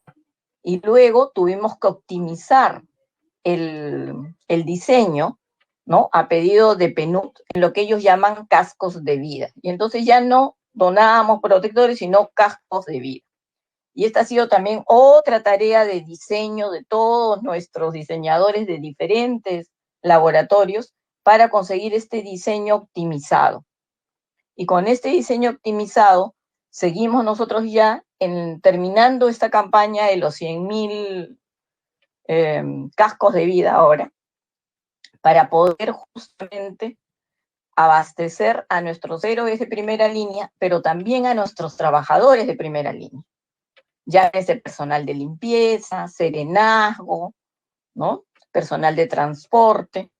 D: y luego tuvimos que optimizar el diseño, ¿no? A pedido de PNUD, en lo que ellos llaman cascos de vida. Y entonces ya no donábamos protectores, sino cascos de vida. Y esta ha sido también otra tarea de diseño de todos nuestros diseñadores de diferentes laboratorios para conseguir este diseño optimizado. Y con este diseño optimizado, seguimos nosotros ya terminando esta campaña de los 100.000 cascos de vida ahora, para poder justamente abastecer a nuestros héroes de primera línea, pero también a nuestros trabajadores de primera línea. Llámese personal de limpieza, serenazgo, ¿no? Personal de transporte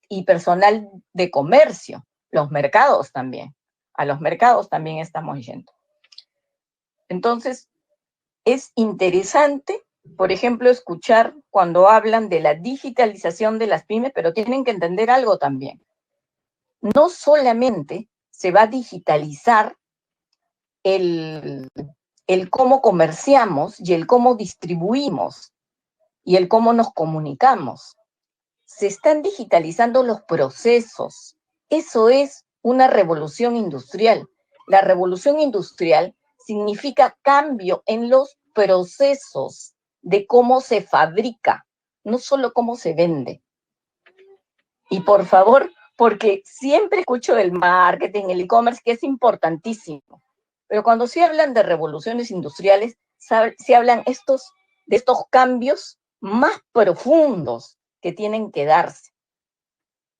D: y personal de comercio, los mercados también. A los mercados también estamos yendo. Entonces, es interesante, por ejemplo, escuchar cuando hablan de la digitalización de las pymes, pero tienen que entender algo también. No solamente se va a digitalizar el cómo comerciamos y el cómo distribuimos y el cómo nos comunicamos. Se están digitalizando los procesos. Eso es una revolución industrial. La revolución industrial significa cambio en los procesos de cómo se fabrica, no solo cómo se vende. Y por favor, porque siempre escucho el marketing, el e-commerce, que es importantísimo, pero cuando se hablan de revoluciones industriales, se hablan de estos cambios más profundos que tienen que darse.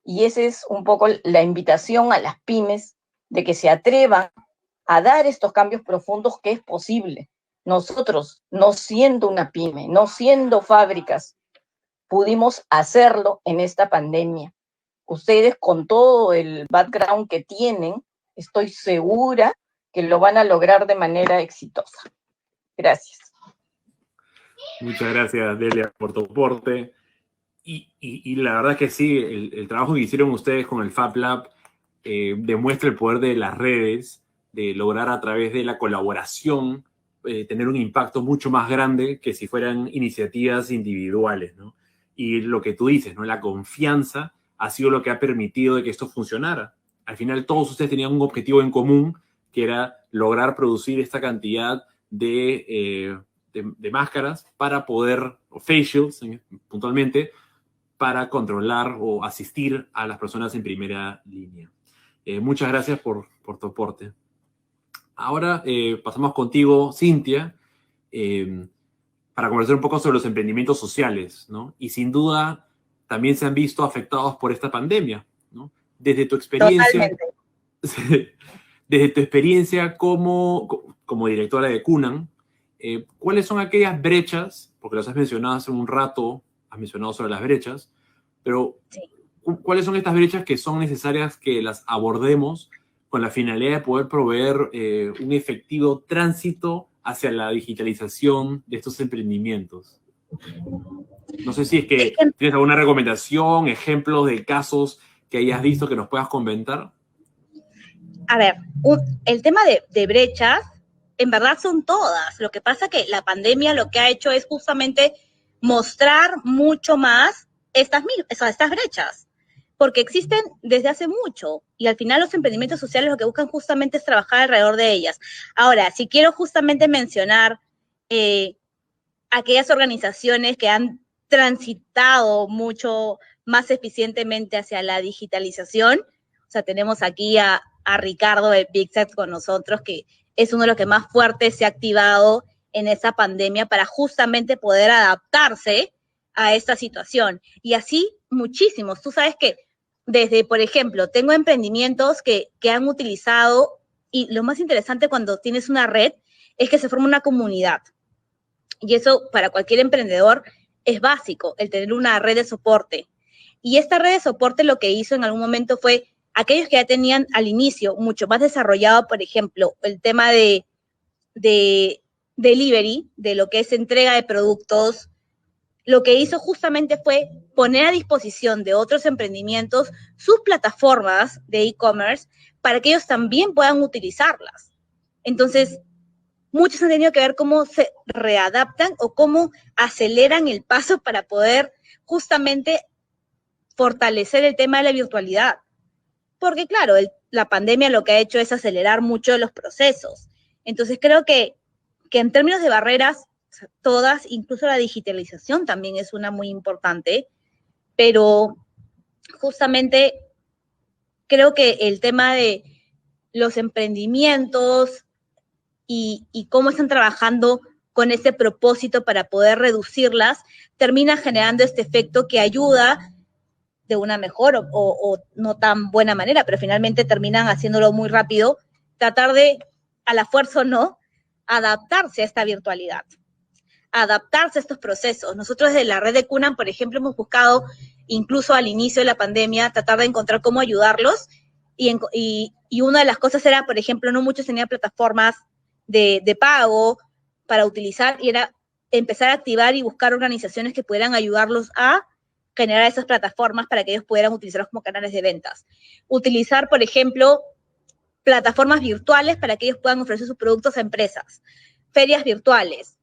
D: Y esa es un poco la invitación a las pymes, de que se atrevan a dar estos cambios profundos, que es posible. Nosotros, no siendo una pyme, no siendo fábricas, pudimos hacerlo en esta pandemia. Ustedes, con todo el background que tienen, estoy segura que lo van a lograr de manera exitosa. Gracias.
B: Muchas gracias, Delia, por tu aporte. Y la verdad es que sí, el trabajo que hicieron ustedes con el Fab Lab demuestra el poder de las redes, de lograr a través de la colaboración tener un impacto mucho más grande que si fueran iniciativas individuales, ¿no? Y lo que tú dices, ¿no? La confianza ha sido lo que ha permitido de que esto funcionara. al final todos ustedes tenían un objetivo en común, que era lograr producir esta cantidad de máscaras para poder, o face shields puntualmente, para controlar o asistir a las personas en primera línea. Muchas gracias por tu aporte. Ahora pasamos contigo, Cintia, para conversar un poco sobre los emprendimientos sociales, ¿no? Y sin duda también se han visto afectados por esta pandemia, ¿no? Desde tu experiencia, desde tu experiencia como directora de Cunan, ¿cuáles son aquellas brechas? Porque las has mencionado hace un rato, has mencionado sobre las brechas, pero sí, ¿cuáles son estas brechas que son necesarias que las abordemos con la finalidad de poder proveer un efectivo tránsito hacia la digitalización de estos emprendimientos? No sé si es que tienes alguna recomendación, ejemplos de casos que hayas visto que nos puedas comentar.
C: A ver, el tema de brechas, en verdad son todas. Lo que pasa que la pandemia lo que ha hecho es justamente mostrar mucho más estas brechas, porque existen desde hace mucho, y al final los emprendimientos sociales lo que buscan justamente es trabajar alrededor de ellas. Ahora, si quiero justamente mencionar aquellas organizaciones que han transitado mucho más eficientemente hacia la digitalización, o sea, tenemos aquí a Ricardo de Pixat con nosotros, que es uno de los que más fuerte se ha activado en esa pandemia para justamente poder adaptarse a esta situación. Y así muchísimos. Tú sabes que desde, por ejemplo, tengo emprendimientos que han utilizado, y lo más interesante cuando tienes una red es que se forma una comunidad. Y eso para cualquier emprendedor es básico, el tener una red de soporte. Y esta red de soporte lo que hizo en algún momento fue aquellos que ya tenían al inicio mucho más desarrollado, por ejemplo, el tema de delivery, de lo que es entrega de productos, lo que hizo justamente fue poner a disposición de otros emprendimientos sus plataformas de e-commerce para que ellos también puedan utilizarlas. Entonces, muchos han tenido que ver cómo se readaptan o cómo aceleran el paso para poder justamente fortalecer el tema de la virtualidad. Porque claro, la pandemia lo que ha hecho es acelerar mucho los procesos. Entonces creo que en términos de barreras, todas, incluso la digitalización también es una muy importante, pero justamente creo que el tema de los emprendimientos y cómo están trabajando con ese propósito para poder reducirlas, termina generando este efecto que ayuda de una mejor o no tan buena manera, pero finalmente terminan haciéndolo muy rápido, tratar de, a la fuerza o no, adaptarse a esta virtualidad, adaptarse a estos procesos. Nosotros desde la red de Cunan, por ejemplo, hemos buscado, incluso al inicio de la pandemia, tratar de encontrar cómo ayudarlos, y una de las cosas era, por ejemplo, no muchos tenían plataformas de pago para utilizar, y era empezar a activar y buscar organizaciones que pudieran ayudarlos a generar esas plataformas para que ellos pudieran utilizarlos como canales de ventas. Utilizar, por ejemplo, plataformas virtuales para que ellos puedan ofrecer sus productos a empresas, ferias virtuales,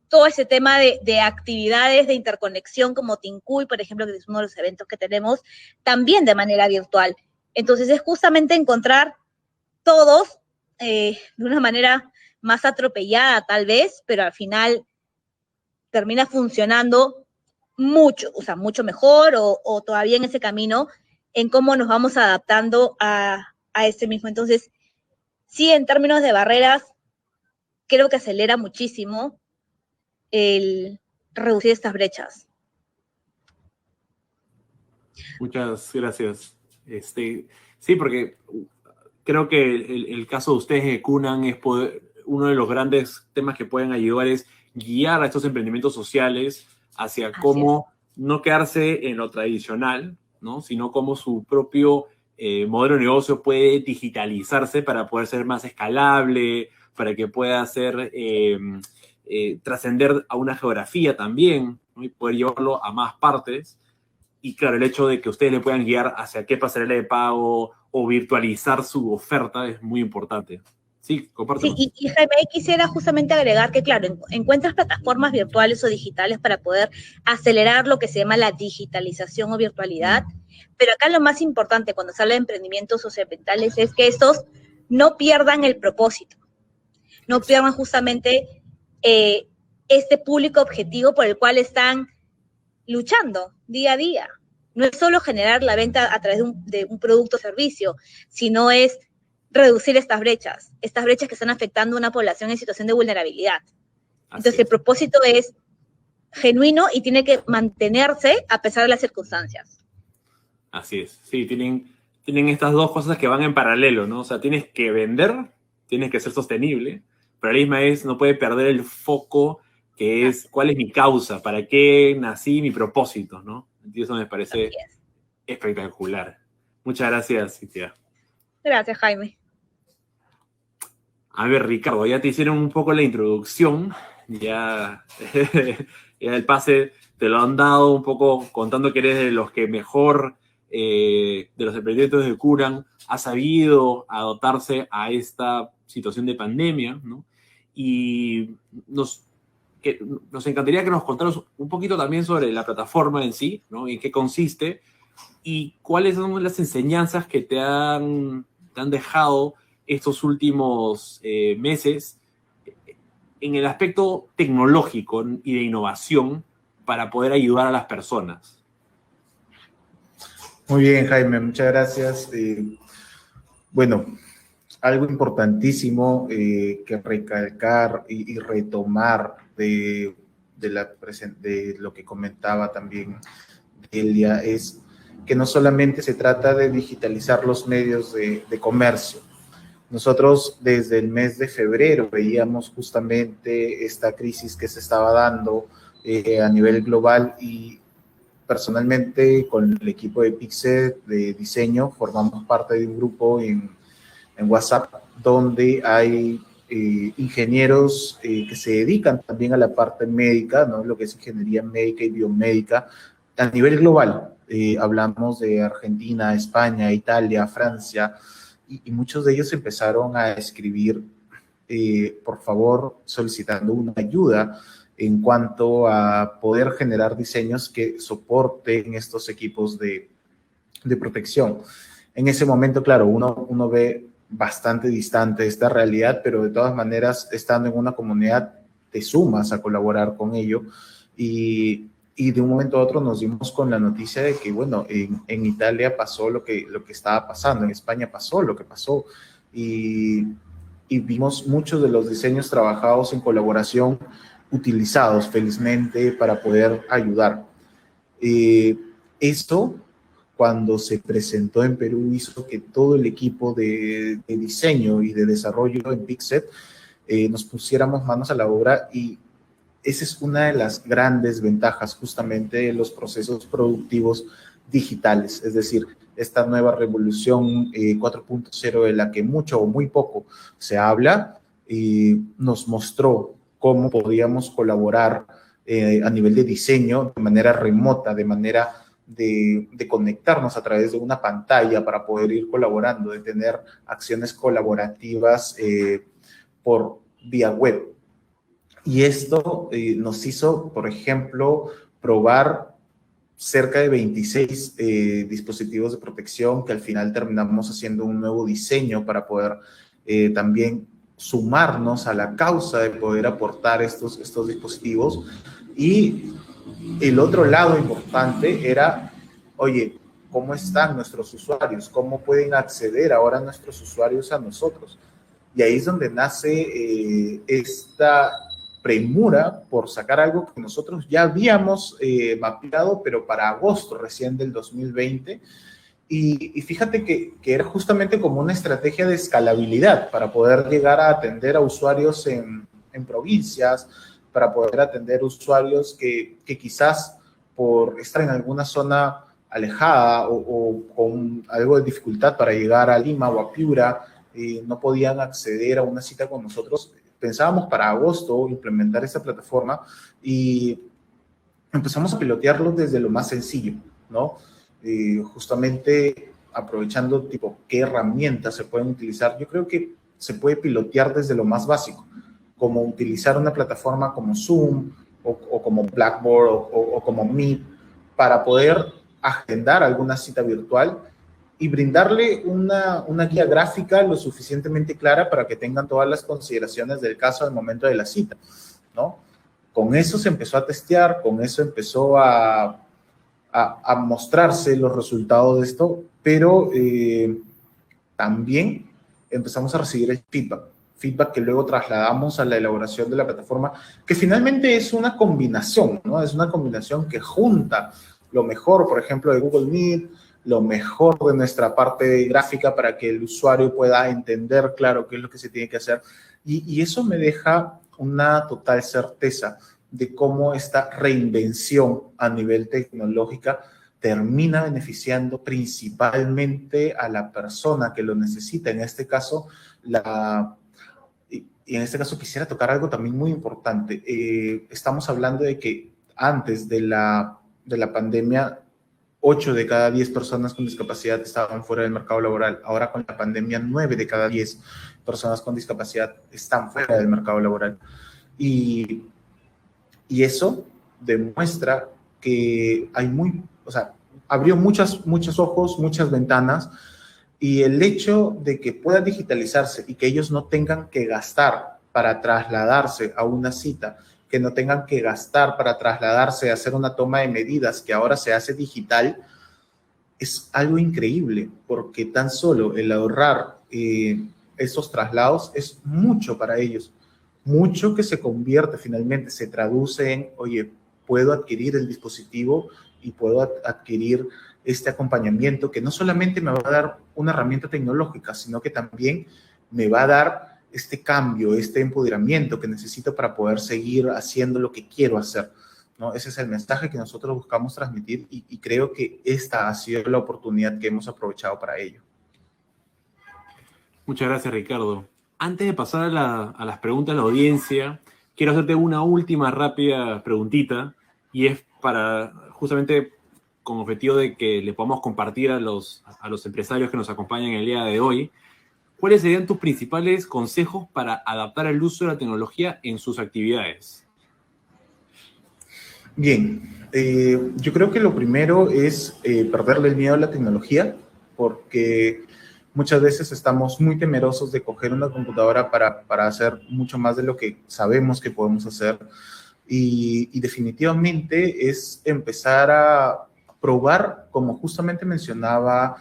C: todo ese tema de actividades de interconexión como Tincuy, por ejemplo, que es uno de los eventos que tenemos, también de manera virtual. Entonces es justamente encontrar todos de una manera más atropellada tal vez, pero al final termina funcionando mucho, o sea, mucho mejor o todavía en ese camino en cómo nos vamos adaptando a ese mismo. Entonces, sí, en términos de barreras, creo que acelera muchísimo el reducir estas brechas.
B: Muchas gracias. Sí, porque creo que el caso de ustedes de Cunan es uno de los grandes temas que pueden ayudar es guiar a estos emprendimientos sociales hacia cómo no quedarse en lo tradicional, ¿no? Sino cómo su propio modelo de negocio puede digitalizarse para poder ser más escalable, para que pueda ser trascender a una geografía también, ¿no? Y poder llevarlo a más partes. Y claro, el hecho de que ustedes le puedan guiar hacia qué pasarela de pago o virtualizar su oferta es muy importante. Sí, compártelo.
C: Sí, y Jaime, quisiera justamente agregar que, claro, encuentras plataformas virtuales o digitales para poder acelerar lo que se llama la digitalización o virtualidad, pero acá lo más importante cuando se habla de emprendimientos socioambientales es que estos no pierdan el propósito, no pierdan justamente este público objetivo por el cual están luchando día a día. No es solo generar la venta a través de un producto o servicio, sino es reducir estas brechas que están afectando a una población en situación de vulnerabilidad. Entonces, el propósito es genuino y tiene que mantenerse a pesar de las circunstancias.
B: Así es, sí, tienen estas dos cosas que van en paralelo, ¿no? O sea, tienes que vender, tienes que ser sostenible, pero la misma vez no puede perder el foco que es cuál es mi causa, para qué nací, mi propósito, ¿no? Y eso me parece espectacular. Muchas gracias, Cintia.
C: Gracias, Jaime.
B: A ver, Ricardo, ya te hicieron un poco la introducción, ya el pase te lo han dado un poco contando que eres de los que mejor, de los emprendimientos de Curan, ha sabido adaptarse a esta situación de pandemia, ¿no? Y nos encantaría que nos contaras un poquito también sobre la plataforma en sí, ¿no? En qué consiste y cuáles son las enseñanzas que te han dejado estos últimos meses en el aspecto tecnológico y de innovación para poder ayudar a las personas.
E: Muy bien, Jaime, muchas gracias. Bueno, algo importantísimo que recalcar y retomar de lo que comentaba también Delia es que no solamente se trata de digitalizar los medios de comercio. Nosotros desde el mes de febrero veíamos justamente esta crisis que se estaba dando a nivel global y personalmente con el equipo de Pixet de diseño formamos parte de un grupo en WhatsApp donde hay ingenieros que se dedican también a la parte médica, ¿no? Lo que es ingeniería médica y biomédica a nivel global. Hablamos de Argentina, España, Italia, Francia, y muchos de ellos empezaron a escribir, por favor, solicitando una ayuda en cuanto a poder generar diseños que soporten estos equipos de protección. En ese momento, claro, uno ve bastante distante esta realidad, pero de todas maneras, estando en una comunidad, te sumas a colaborar con ello y de un momento a otro nos dimos con la noticia de que, bueno, en Italia pasó lo que estaba pasando, en España pasó lo que pasó y vimos muchos de los diseños trabajados en colaboración utilizados felizmente para poder ayudar. Esto, cuando se presentó en Perú, hizo que todo el equipo de diseño y de desarrollo en Pixet nos pusiéramos manos a la obra y esa es una de las grandes ventajas justamente de los procesos productivos digitales, es decir, esta nueva revolución 4.0 de la que mucho o muy poco se habla, nos mostró cómo podíamos colaborar a nivel de diseño de manera remota, de manera de conectarnos a través de una pantalla para poder ir colaborando, de tener acciones colaborativas por vía web. Y esto nos hizo, por ejemplo, probar cerca de 26 dispositivos de protección que al final terminamos haciendo un nuevo diseño para poder también sumarnos a la causa de poder aportar estos dispositivos. Y el otro lado importante era, oye, ¿cómo están nuestros usuarios? ¿Cómo pueden acceder ahora nuestros usuarios a nosotros? Y ahí es donde nace esta premura por sacar algo que nosotros ya habíamos mapeado, pero para agosto recién del 2020. Y fíjate que era justamente como una estrategia de escalabilidad para poder llegar a atender a usuarios en provincias, para poder atender usuarios que quizás por estar en alguna zona alejada o con algo de dificultad para llegar a Lima o a Piura, no podían acceder a una cita con nosotros. Pensábamos para agosto implementar esta plataforma y empezamos a pilotearlo desde lo más sencillo, ¿no? Justamente aprovechando tipo qué herramientas se pueden utilizar. Yo creo que se puede pilotear desde lo más básico, como utilizar una plataforma como Zoom o como Blackboard o como Meet para poder agendar alguna cita virtual y brindarle una guía gráfica lo suficientemente clara para que tengan todas las consideraciones del caso al momento de la cita, ¿no? Con eso se empezó a testear, con eso empezó a mostrarse los resultados de esto, pero también empezamos a recibir el feedback que luego trasladamos a la elaboración de la plataforma, que finalmente es una combinación, ¿no? Es una combinación que junta lo mejor, por ejemplo, de Google Meet, lo mejor de nuestra parte gráfica para que el usuario pueda entender, claro, qué es lo que se tiene que hacer. Y eso me deja una total certeza de cómo esta reinvención a nivel tecnológica termina beneficiando principalmente a la persona que lo necesita. En este caso, y en este caso quisiera tocar algo también muy importante. Estamos hablando de que antes de la pandemia, 8 de cada 10 personas con discapacidad estaban fuera del mercado laboral. Ahora con la pandemia, 9 de cada 10 personas con discapacidad están fuera del mercado laboral. Y eso demuestra que abrió muchos ojos, muchas ventanas, y el hecho de que pueda digitalizarse y que ellos no tengan que gastar para trasladarse a una cita, que no tengan que gastar para trasladarse a hacer una toma de medidas que ahora se hace digital, es algo increíble, porque tan solo el ahorrar esos traslados es mucho para ellos, mucho que se convierte finalmente, se traduce en, oye, puedo adquirir el dispositivo y puedo adquirir este acompañamiento que no solamente me va a dar una herramienta tecnológica, sino que también me va a dar este cambio, este empoderamiento que necesito para poder seguir haciendo lo que quiero hacer, ¿no? Ese es el mensaje que nosotros buscamos transmitir y creo que esta ha sido la oportunidad que hemos aprovechado para ello.
B: Muchas gracias, Ricardo. Antes de pasar a las preguntas de la audiencia, quiero hacerte una última rápida preguntita, y es para justamente con objetivo de que le podamos compartir a los empresarios que nos acompañan el día de hoy. ¿Cuáles serían tus principales consejos para adaptar el uso de la tecnología en sus actividades?
E: Bien, yo creo que lo primero es perderle el miedo a la tecnología, porque muchas veces estamos muy temerosos de coger una computadora para hacer mucho más de lo que sabemos que podemos hacer. Y definitivamente es empezar a probar, como justamente mencionaba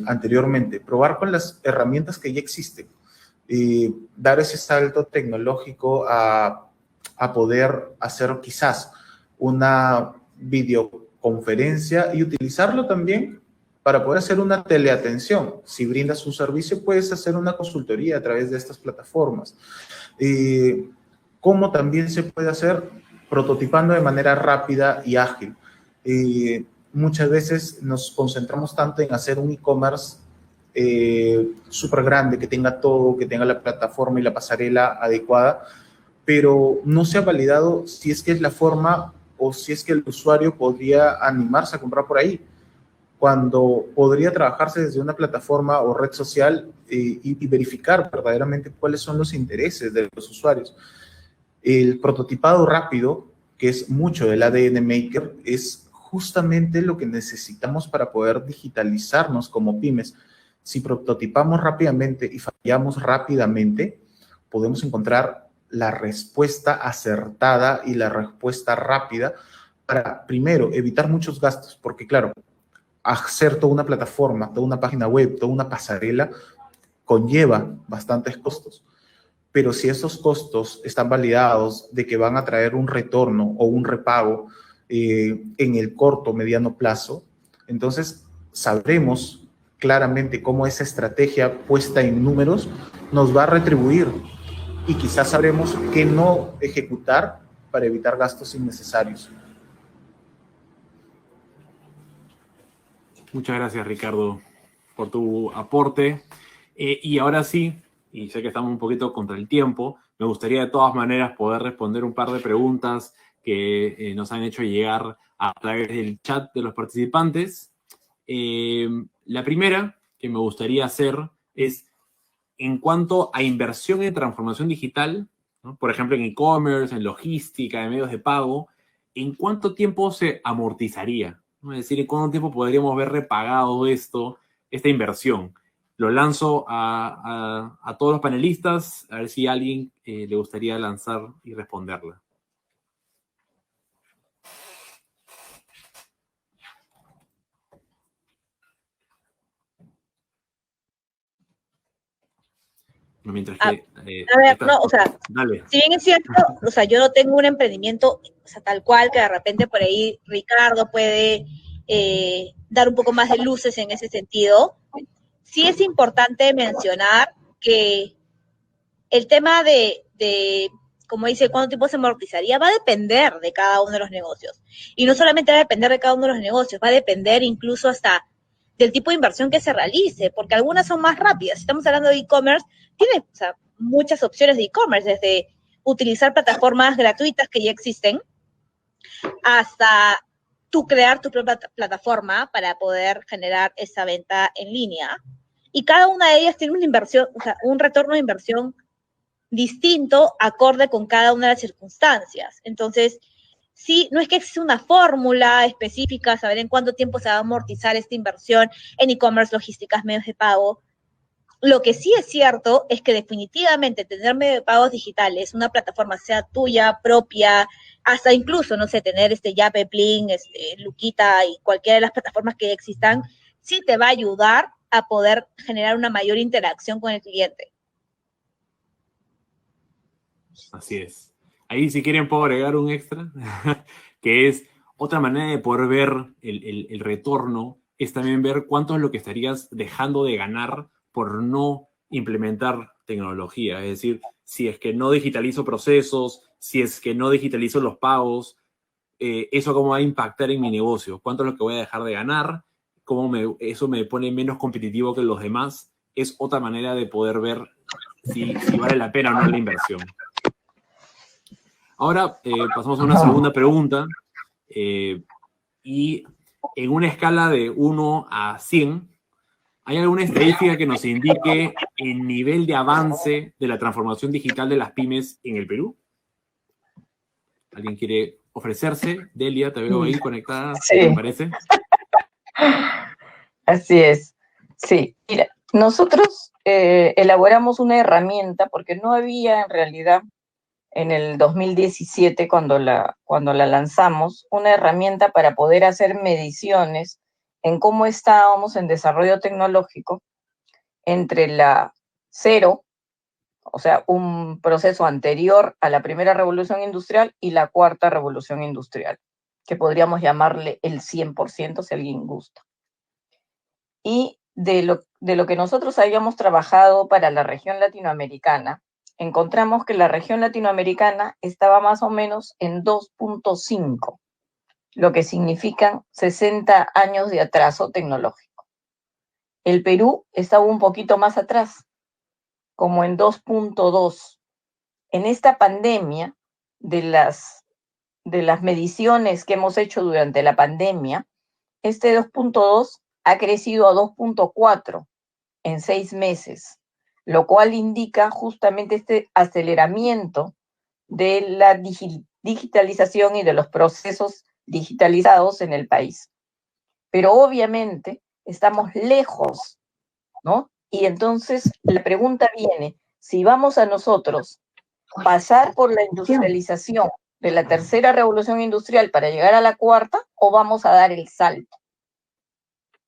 E: anteriormente, probar con las herramientas que ya existen, dar ese salto tecnológico a poder hacer quizás una videoconferencia y utilizarlo también para poder hacer una teleatención. Si brindas un servicio, puedes hacer una consultoría a través de estas plataformas. ¿Cómo también se puede hacer? Prototipando de manera rápida y ágil. Muchas veces nos concentramos tanto en hacer un e-commerce súper grande, que tenga todo, que tenga la plataforma y la pasarela adecuada, pero no se ha validado si es que es la forma o si es que el usuario podría animarse a comprar por ahí, cuando podría trabajarse desde una plataforma o red social y verificar verdaderamente cuáles son los intereses de los usuarios. El prototipado rápido, que es mucho del ADN Maker, es justamente lo que necesitamos para poder digitalizarnos como pymes. Si prototipamos rápidamente y fallamos rápidamente, podemos encontrar la respuesta acertada y la respuesta rápida para, primero, evitar muchos gastos, porque claro, hacer toda una plataforma, toda una página web, toda una pasarela, conlleva bastantes costos. Pero si esos costos están validados de que van a traer un retorno o un repago en el corto o mediano plazo, entonces sabremos claramente cómo esa estrategia puesta en números nos va a retribuir y quizás sabremos qué no ejecutar para evitar gastos innecesarios.
B: Muchas gracias, Ricardo, por tu aporte. Y ahora sí, y sé que estamos un poquito contra el tiempo, me gustaría de todas maneras poder responder un par de preguntas que nos han hecho llegar a través del chat de los participantes. La primera que me gustaría hacer es, en cuanto a inversión en transformación digital, ¿no? Por ejemplo, en e-commerce, en logística, en medios de pago, ¿en cuánto tiempo se amortizaría? ¿No? Es decir, ¿en cuánto tiempo podríamos ver repagado esta inversión? Lo lanzo a todos los panelistas, a ver si a alguien le gustaría lanzar y responderla. Mientras que...
C: a ver, no, o sea,
B: dale.
C: Si bien es cierto, o sea, yo no tengo un emprendimiento, o sea, tal cual, que de repente por ahí Ricardo puede dar un poco más de luces en ese sentido, sí es importante mencionar que el tema de como dice, cuánto tiempo se amortizaría, va a depender de cada uno de los negocios. Y no solamente va a depender de cada uno de los negocios, va a depender incluso hasta del tipo de inversión que se realice, porque algunas son más rápidas. Si estamos hablando de e-commerce, tiene, o sea, muchas opciones de e-commerce, desde utilizar plataformas gratuitas que ya existen, hasta tú crear tu propia plataforma para poder generar esa venta en línea. Y cada una de ellas tiene una inversión, o sea, un retorno de inversión distinto, acorde con cada una de las circunstancias. Entonces, sí, no es que exista una fórmula específica, saber en cuánto tiempo se va a amortizar esta inversión en e-commerce, logísticas, medios de pago. Lo que sí es cierto es que definitivamente tener medios de pagos digitales, una plataforma sea tuya, propia, hasta incluso, no sé, tener Yape, Plin, Luquita y cualquiera de las plataformas que existan, sí te va a ayudar a poder generar una mayor interacción con el cliente.
B: Así es. Ahí, si quieren, puedo agregar un extra, que es otra manera de poder ver el retorno, es también ver cuánto es lo que estarías dejando de ganar por no implementar tecnología. Es decir, si es que no digitalizo procesos, si es que no digitalizo los pagos, eso cómo va a impactar en mi negocio, cuánto es lo que voy a dejar de ganar, eso me pone menos competitivo que los demás. Es otra manera de poder ver si vale la pena o no la inversión. Ahora pasamos a una segunda pregunta, y en una escala de 1 a 100, ¿hay alguna estadística que nos indique el nivel de avance de la transformación digital de las pymes en el Perú? ¿Alguien quiere ofrecerse? Delia, te veo ahí conectada,
D: Sí.
B: ¿te parece?
D: Así es. Sí, mira, nosotros elaboramos una herramienta porque no había en realidad en el 2017, cuando la lanzamos, una herramienta para poder hacer mediciones en cómo estábamos en desarrollo tecnológico entre la 0, o sea, un proceso anterior a la primera revolución industrial, y la cuarta revolución industrial, que podríamos llamarle el 100%, si alguien gusta. Y de lo que nosotros habíamos trabajado para la región latinoamericana, encontramos que la región latinoamericana estaba más o menos en 2.5, lo que significan 60 años de atraso tecnológico. El Perú estaba un poquito más atrás, como en 2.2. En esta pandemia, de las mediciones que hemos hecho durante la pandemia, este 2.2 ha crecido a 2.4 en 6 meses, lo cual indica justamente este aceleramiento de la digitalización y de los procesos digitalizados en el país. Pero obviamente estamos lejos, ¿no? Y entonces la pregunta viene, si vamos a nosotros pasar por la industrialización de la tercera revolución industrial para llegar a la cuarta, o vamos a dar el salto.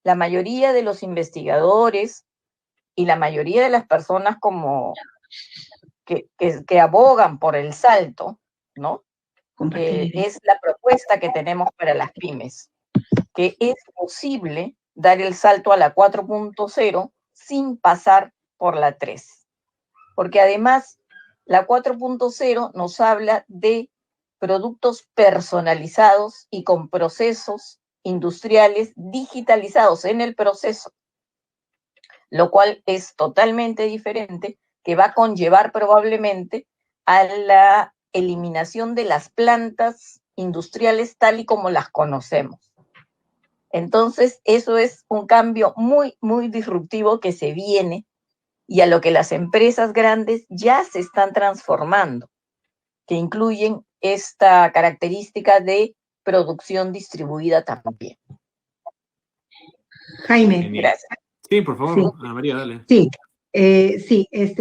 D: La mayoría de los investigadores y la mayoría de las personas como que abogan por el salto, ¿no? Es la propuesta que tenemos para las pymes, que es posible dar el salto a la 4.0 sin pasar por la 3. Porque además, la 4.0 nos habla de productos personalizados y con procesos industriales digitalizados en el proceso, lo cual es totalmente diferente, que va a conllevar probablemente a la eliminación de las plantas industriales tal y como las conocemos. Entonces, eso es un cambio muy, muy disruptivo que se viene y a lo que las empresas grandes ya se están transformando, que incluyen esta característica de producción distribuida también.
F: Jaime.
D: Gracias.
B: Sí, por favor,
F: Sí.
B: Ana María, dale.
F: Sí,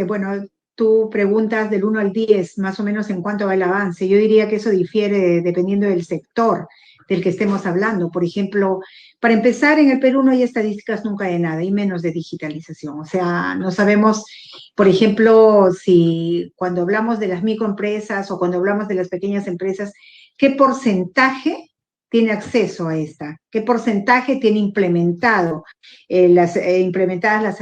F: bueno, tú preguntas del 1 al 10, más o menos en cuánto va el avance. Yo diría que eso difiere dependiendo del sector del que estemos hablando. Por ejemplo, para empezar, en el Perú no hay estadísticas nunca de nada, y menos de digitalización. O sea, no sabemos, por ejemplo, si cuando hablamos de las microempresas o cuando hablamos de las pequeñas empresas, ¿qué porcentaje tiene acceso a esta? ¿Qué porcentaje tiene implementadas las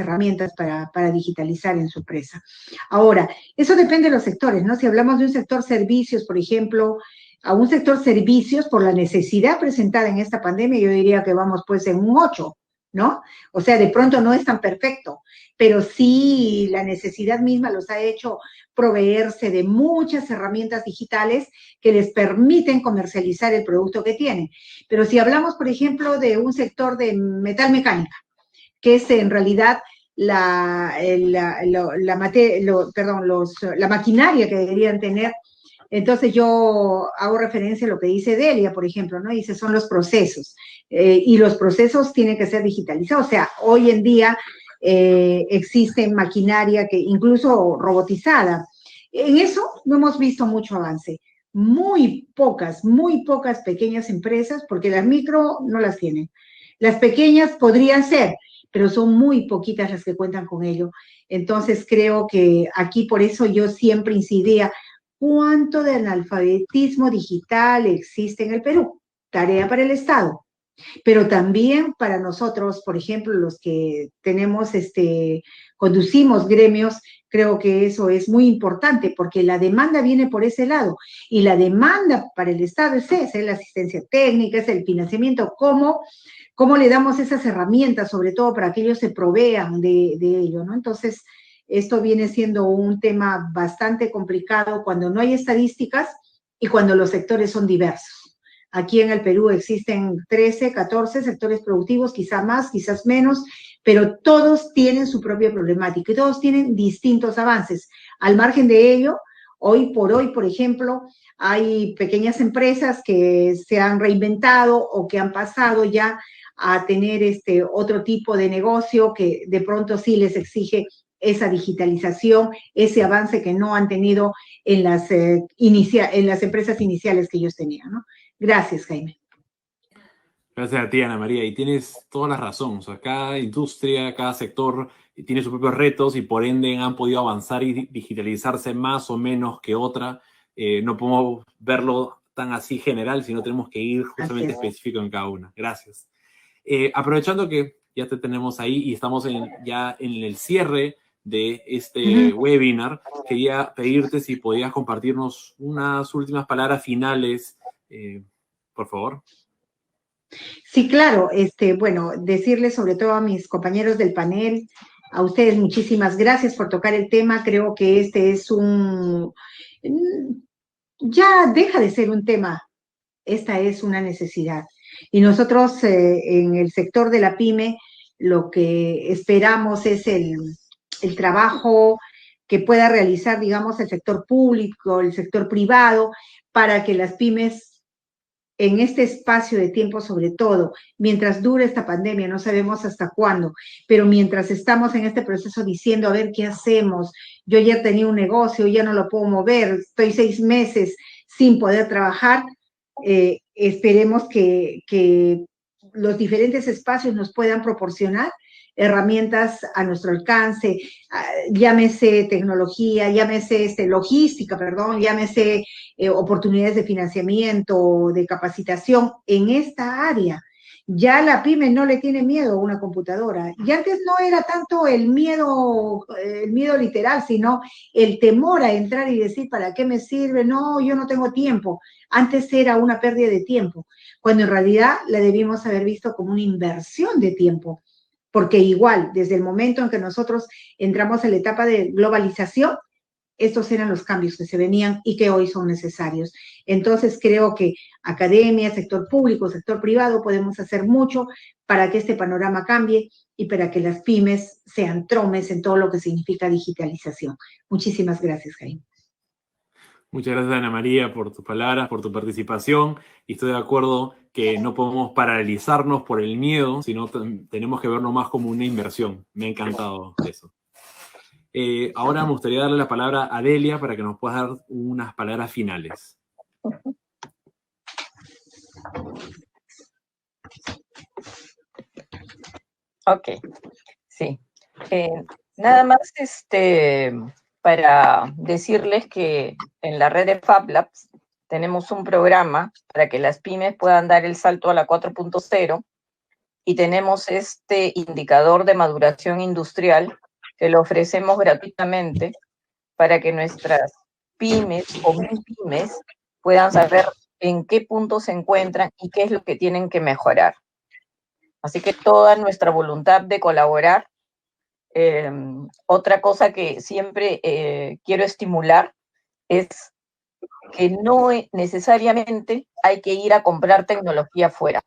F: herramientas para digitalizar en su empresa? Ahora, eso depende de los sectores, ¿no? Si hablamos de un sector servicios, por ejemplo, a un sector servicios, por la necesidad presentada en esta pandemia, yo diría que vamos pues en un 8, ¿no? O sea, de pronto no es tan perfecto, pero sí la necesidad misma los ha hecho proveerse de muchas herramientas digitales que les permiten comercializar el producto que tienen. Pero si hablamos, por ejemplo, de un sector de metal mecánica, que es en realidad la maquinaria que deberían tener, entonces yo hago referencia a lo que dice Delia, por ejemplo, ¿no? Dice, son los procesos, y los procesos tienen que ser digitalizados. O sea, hoy en día existe maquinaria que incluso robotizada. En eso no hemos visto mucho avance. Muy pocas pequeñas empresas, porque las micro no las tienen. Las pequeñas podrían ser, pero son muy poquitas las que cuentan con ello. Entonces creo que aquí por eso yo siempre incidía, ¿cuánto de analfabetismo digital existe en el Perú? Tarea para el Estado. Pero también para nosotros, por ejemplo, los que tenemos, conducimos gremios, creo que eso es muy importante porque la demanda viene por ese lado y la demanda para el Estado es esa, es la asistencia técnica, es el financiamiento, cómo le damos esas herramientas, sobre todo para que ellos se provean de ello, ¿no? Entonces, esto viene siendo un tema bastante complicado cuando no hay estadísticas y cuando los sectores son diversos. Aquí en el Perú existen 13, 14 sectores productivos, quizá más, quizás menos, pero todos tienen su propia problemática y todos tienen distintos avances. Al margen de ello, hoy por hoy, por ejemplo, hay pequeñas empresas que se han reinventado o que han pasado ya a tener otro tipo de negocio que de pronto sí les exige esa digitalización, ese avance que no han tenido en las empresas iniciales que ellos tenían, ¿no? Gracias, Jaime.
B: Gracias a ti, Ana María. Y tienes toda la razón. O sea, cada industria, cada sector tiene sus propios retos y por ende han podido avanzar y digitalizarse más o menos que otra. No podemos verlo tan así general, sino tenemos que ir justamente específico en cada una. Gracias. Aprovechando que ya te tenemos ahí y estamos ya en el cierre de este webinar, quería pedirte si podías compartirnos unas últimas palabras finales, por favor.
F: Sí, claro. Bueno, decirles sobre todo a mis compañeros del panel, a ustedes muchísimas gracias por tocar el tema. Creo que ya deja de ser un tema, esta es una necesidad. Y nosotros en el sector de la pyme lo que esperamos es el trabajo que pueda realizar, digamos, el sector público, el sector privado, para que las pymes en este espacio de tiempo, sobre todo, mientras dure esta pandemia, no sabemos hasta cuándo, pero mientras estamos en este proceso diciendo, a ver, ¿qué hacemos? Yo ya tenía un negocio, ya no lo puedo mover, estoy 6 meses sin poder trabajar, esperemos que los diferentes espacios nos puedan proporcionar herramientas a nuestro alcance, llámese tecnología, llámese logística, llámese oportunidades de financiamiento, de capacitación en esta área. Ya la pyme no le tiene miedo a una computadora. Y antes no era tanto el miedo literal, sino el temor a entrar y decir, ¿para qué me sirve? No, yo no tengo tiempo. Antes era una pérdida de tiempo, cuando en realidad la debimos haber visto como una inversión de tiempo. Porque igual, desde el momento en que nosotros entramos en la etapa de globalización, estos eran los cambios que se venían y que hoy son necesarios. Entonces creo que academia, sector público, sector privado, podemos hacer mucho para que este panorama cambie y para que las pymes sean tromes en todo lo que significa digitalización. Muchísimas gracias, Jaime.
B: Muchas gracias, Ana María, por tus palabras, por tu participación. Y estoy de acuerdo que no podemos paralizarnos por el miedo, sino tenemos que verlo más como una inversión. Me ha encantado eso. Ahora me gustaría darle la palabra a Delia para que nos pueda dar unas palabras finales.
D: Ok, sí. Nada más para decirles que en la red de Fab Labs tenemos un programa para que las pymes puedan dar el salto a la 4.0 y tenemos este indicador de maduración industrial que lo ofrecemos gratuitamente para que nuestras pymes o pymes puedan saber en qué punto se encuentran y qué es lo que tienen que mejorar. Así que toda nuestra voluntad de colaborar. Otra cosa que siempre quiero estimular es que no necesariamente hay que ir a comprar tecnología afuera.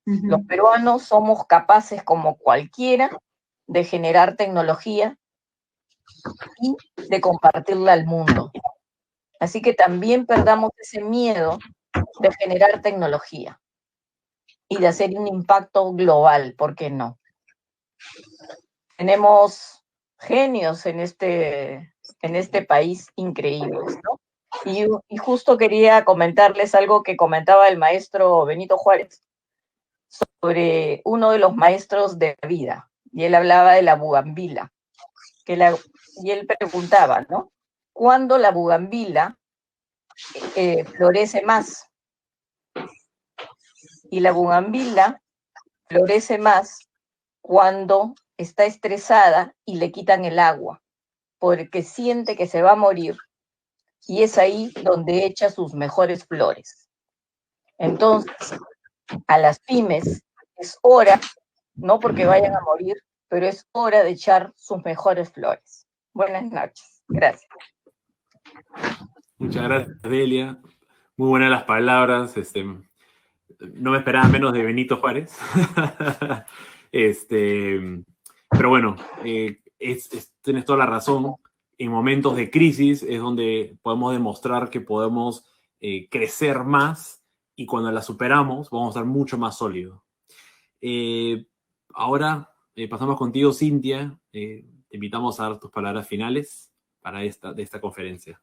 D: Los peruanos somos capaces, como cualquiera, de generar tecnología y de compartirla al mundo. Así que también perdamos ese miedo de generar tecnología y de hacer un impacto global, ¿por qué no? Tenemos genios en este país increíbles, ¿no? Y justo quería comentarles algo que comentaba el maestro Benito Juárez sobre uno de los maestros de la vida, y él hablaba de la bugambila, y él preguntaba, ¿no? ¿Cuándo la bugambila florece más? Y la bugambila florece más cuando está estresada y le quitan el agua, porque siente que se va a morir, y es ahí donde echa sus mejores flores. Entonces, a las pymes es hora, no porque vayan a morir, pero es hora de echar sus mejores flores. Buenas noches. Gracias.
B: Muchas gracias, Delia. Muy buenas las palabras. No me esperaba menos de Benito Juárez. Pero bueno, tienes toda la razón. En momentos de crisis es donde podemos demostrar que podemos crecer más, y cuando la superamos vamos a estar mucho más sólidos. Ahora pasamos contigo, Cintia. Te invitamos a dar tus palabras finales de esta conferencia.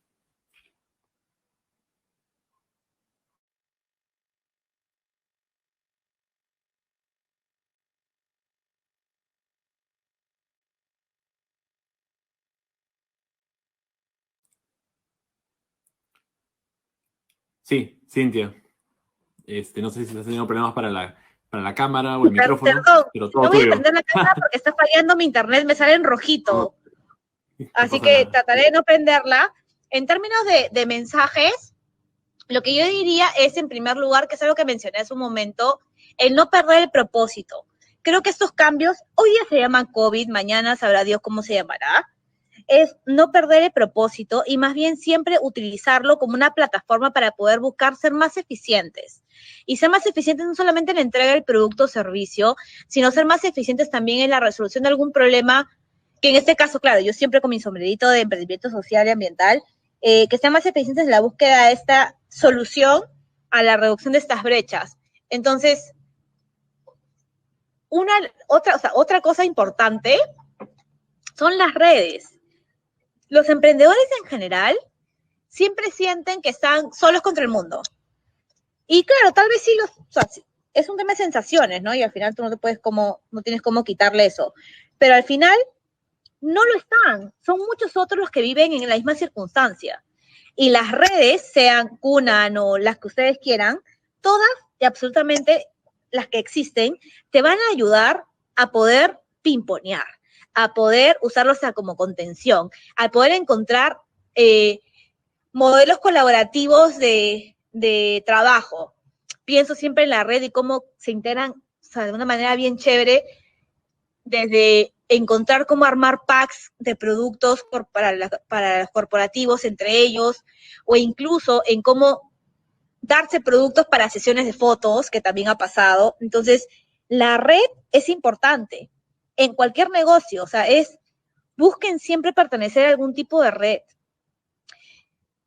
B: Sí, Cintia. No sé si estás teniendo problemas para la cámara o el micrófono.
C: Perdón,
B: pero todo
C: no voy a
B: tuyo.
C: prender la cámara porque está fallando mi internet, me sale en rojito. Así que trataré de no prenderla. En términos de mensajes, lo que yo diría es, en primer lugar, que es algo que mencioné hace un momento, el no perder el propósito. Creo que estos cambios, hoy día se llaman COVID, mañana sabrá Dios cómo se llamará, es no perder el propósito y más bien siempre utilizarlo como una plataforma para poder buscar ser más eficientes. Y ser más eficientes no solamente en la entrega del producto o servicio, sino ser más eficientes también en la resolución de algún problema, que en este caso, claro, yo siempre con mi sombrerito de emprendimiento social y ambiental, que sean más eficientes en la búsqueda de esta solución a la reducción de estas brechas. Entonces, otra cosa importante son las redes. Los emprendedores en general siempre sienten que están solos contra el mundo. Y claro, tal vez sí es un tema de sensaciones, ¿no? Y al final tú no tienes cómo quitarle eso. Pero al final no lo están. Son muchos otros los que viven en la misma circunstancia. Y las redes, sean Cunan o las que ustedes quieran, todas y absolutamente las que existen, te van a ayudar a poder pimponear, a poder usarlos como contención, a poder encontrar modelos colaborativos de trabajo. Pienso siempre en la red y cómo se integran, o sea, de una manera bien chévere, desde encontrar cómo armar packs de productos para los corporativos entre ellos, o incluso en cómo darse productos para sesiones de fotos, que también ha pasado. Entonces, la red es importante en cualquier negocio, o sea, busquen siempre pertenecer a algún tipo de red.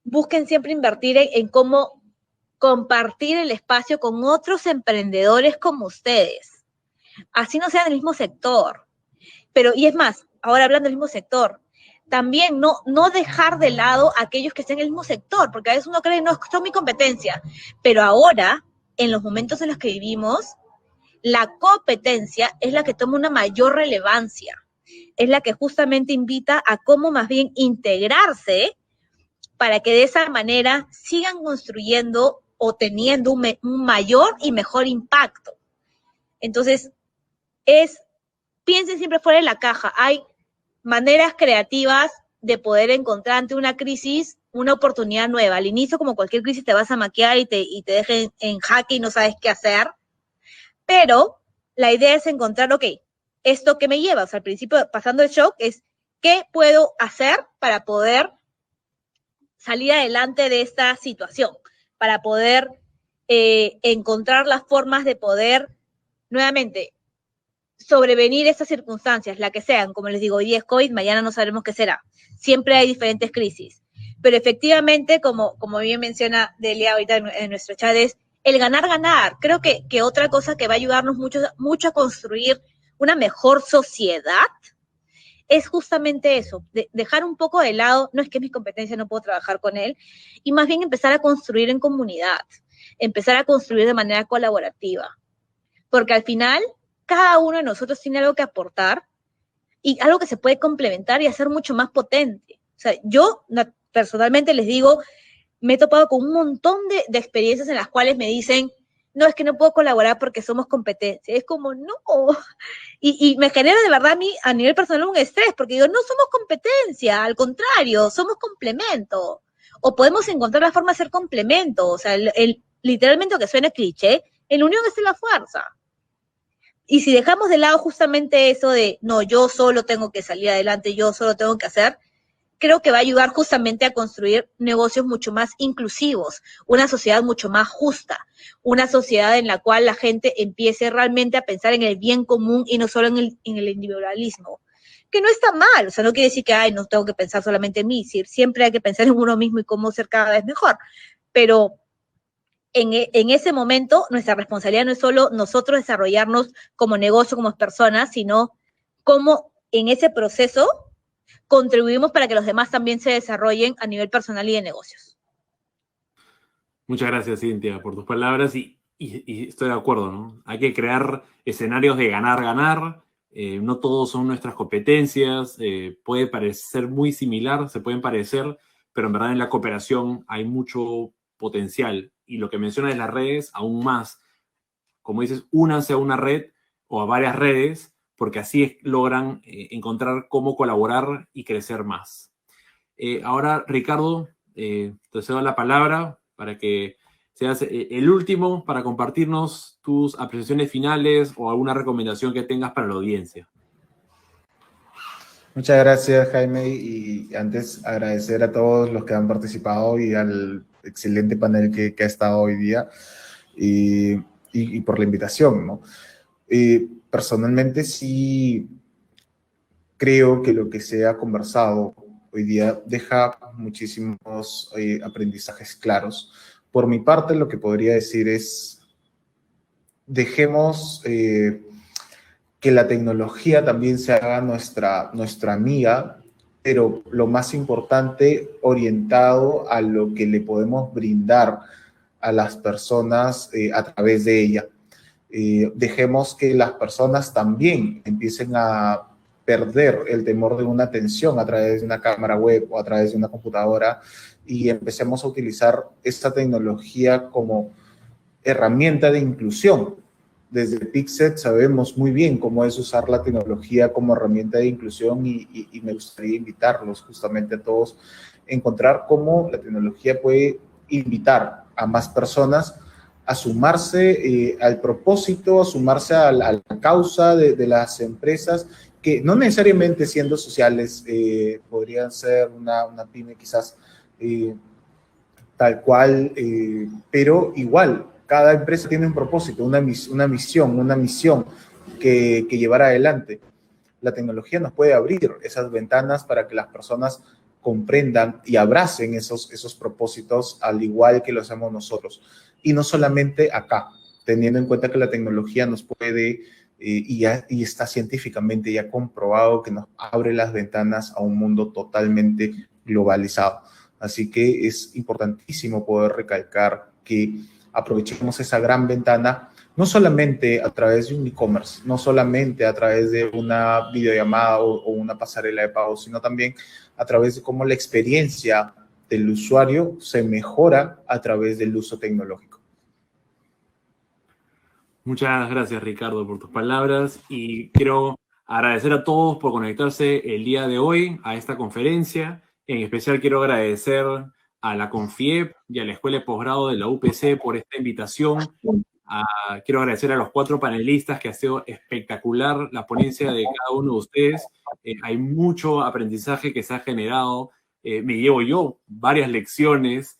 C: Busquen siempre invertir en cómo compartir el espacio con otros emprendedores como ustedes. Así no sea del mismo sector. Pero, y es más, ahora hablando del mismo sector, también no dejar de lado a aquellos que estén en el mismo sector, porque a veces uno cree, no, son mi competencia. Pero ahora, en los momentos en los que vivimos, la competencia es la que toma una mayor relevancia. Es la que justamente invita a cómo más bien integrarse para que de esa manera sigan construyendo o teniendo un mayor y mejor impacto. Entonces, piensen siempre fuera de la caja. Hay maneras creativas de poder encontrar ante una crisis una oportunidad nueva. Al inicio, como cualquier crisis, te vas a maquiar y te dejen en jaque y no sabes qué hacer. Pero la idea es encontrar, ok, ¿esto qué me lleva? O sea, al principio, pasando el shock, es ¿qué puedo hacer para poder salir adelante de esta situación? Para poder encontrar las formas de poder, nuevamente, sobrevenir estas circunstancias, la que sean. Como les digo, hoy día es COVID, mañana no sabemos qué será. Siempre hay diferentes crisis. Pero efectivamente, como bien menciona Delia ahorita en nuestro chat, es el ganar. Creo que otra cosa que va a ayudarnos mucho a construir una mejor sociedad es justamente eso, dejar un poco de lado, no es que es mi competencia, no puedo trabajar con él, y más bien empezar a construir en comunidad, empezar a construir de manera colaborativa. Porque al final, cada uno de nosotros tiene algo que aportar y algo que se puede complementar y hacer mucho más potente. O sea, yo personalmente les digo, me he topado con un montón de experiencias en las cuales me dicen, no, es que no puedo colaborar porque somos competencia. Es como, no. Y me genera de verdad a mí, a nivel personal, un estrés, porque digo, no somos competencia, al contrario, somos complemento. O podemos encontrar la forma de ser complemento. O sea, literalmente, aunque suene cliché, en la unión está la fuerza. Y si dejamos de lado justamente eso de, no, yo solo tengo que salir adelante, yo solo tengo que hacer, creo que va a ayudar justamente a construir negocios mucho más inclusivos, una sociedad mucho más justa, una sociedad en la cual la gente empiece realmente a pensar en el bien común y no solo en el individualismo, que no está mal. O sea, no quiere decir que, no tengo que pensar solamente en mí, siempre hay que pensar en uno mismo y cómo ser cada vez mejor, pero en ese momento nuestra responsabilidad no es solo nosotros desarrollarnos como negocio, como personas, sino cómo en ese proceso contribuimos para que los demás también se desarrollen a nivel personal y de negocios.
B: Muchas gracias, Cintia, por tus palabras y estoy de acuerdo, ¿no? Hay que crear escenarios de ganar. No todos son nuestras competencias, puede parecer muy similar, se pueden parecer, pero en verdad en la cooperación hay mucho potencial. Y lo que mencionas de las redes, aún más. Como dices, únanse a una red o a varias redes, porque así logran encontrar cómo colaborar y crecer más. Ahora, Ricardo, te cedo la palabra para que seas el último para compartirnos tus apreciaciones finales o alguna recomendación que tengas para la audiencia.
E: Muchas gracias, Jaime, y antes agradecer a todos los que han participado y al excelente panel que ha estado hoy día y por la invitación, ¿no? Personalmente sí creo que lo que se ha conversado hoy día deja muchísimos aprendizajes claros. Por mi parte, lo que podría decir es, dejemos que la tecnología también se haga nuestra amiga, pero lo más importante, orientado a lo que le podemos brindar a las personas a través de ella. Dejemos que las personas también empiecen a perder el temor de una atención a través de una cámara web o a través de una computadora y empecemos a utilizar esta tecnología como herramienta de inclusión. Desde Pixet sabemos muy bien cómo es usar la tecnología como herramienta de inclusión y me gustaría invitarlos justamente a todos a encontrar cómo la tecnología puede invitar a más personas a sumarse al propósito, a sumarse a la causa de las empresas que que no necesariamente siendo sociales, podrían ser una pyme quizás tal cual, pero igual, cada empresa tiene un propósito, una misión que llevar adelante. La tecnología nos puede abrir esas ventanas para que las personas comprendan y abracen esos propósitos al igual que lo hacemos nosotros. Y no solamente acá, teniendo en cuenta que la tecnología nos puede, y está científicamente ya comprobado que nos abre las ventanas a un mundo totalmente globalizado. Así que es importantísimo poder recalcar que aprovechemos esa gran ventana, no solamente a través de un e-commerce, no solamente a través de una videollamada o una pasarela de pago, sino también a través de cómo la experiencia del usuario se mejora a través del uso tecnológico.
B: Muchas gracias, Ricardo, por tus palabras, y quiero agradecer a todos por conectarse el día de hoy a esta conferencia. En especial quiero agradecer a la CONFIEP y a la Escuela de Posgrado de la UPC por esta invitación. Quiero agradecer a los 4 panelistas, que ha sido espectacular la ponencia de cada uno de ustedes. Hay mucho aprendizaje que se ha generado. Me llevo yo varias lecciones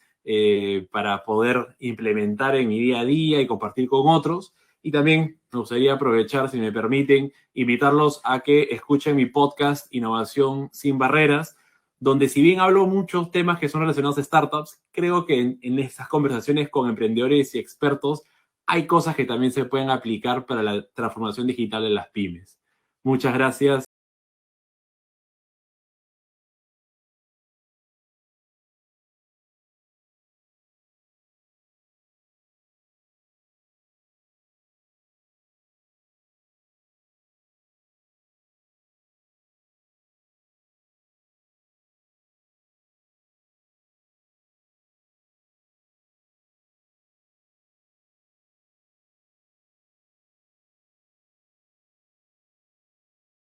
B: para poder implementar en mi día a día y compartir con otros. Y también me gustaría aprovechar, si me permiten, invitarlos a que escuchen mi podcast Innovación sin Barreras, donde si bien hablo muchos temas que son relacionados a startups, creo que en estas conversaciones con emprendedores y expertos hay cosas que también se pueden aplicar para la transformación digital de las pymes. Muchas gracias.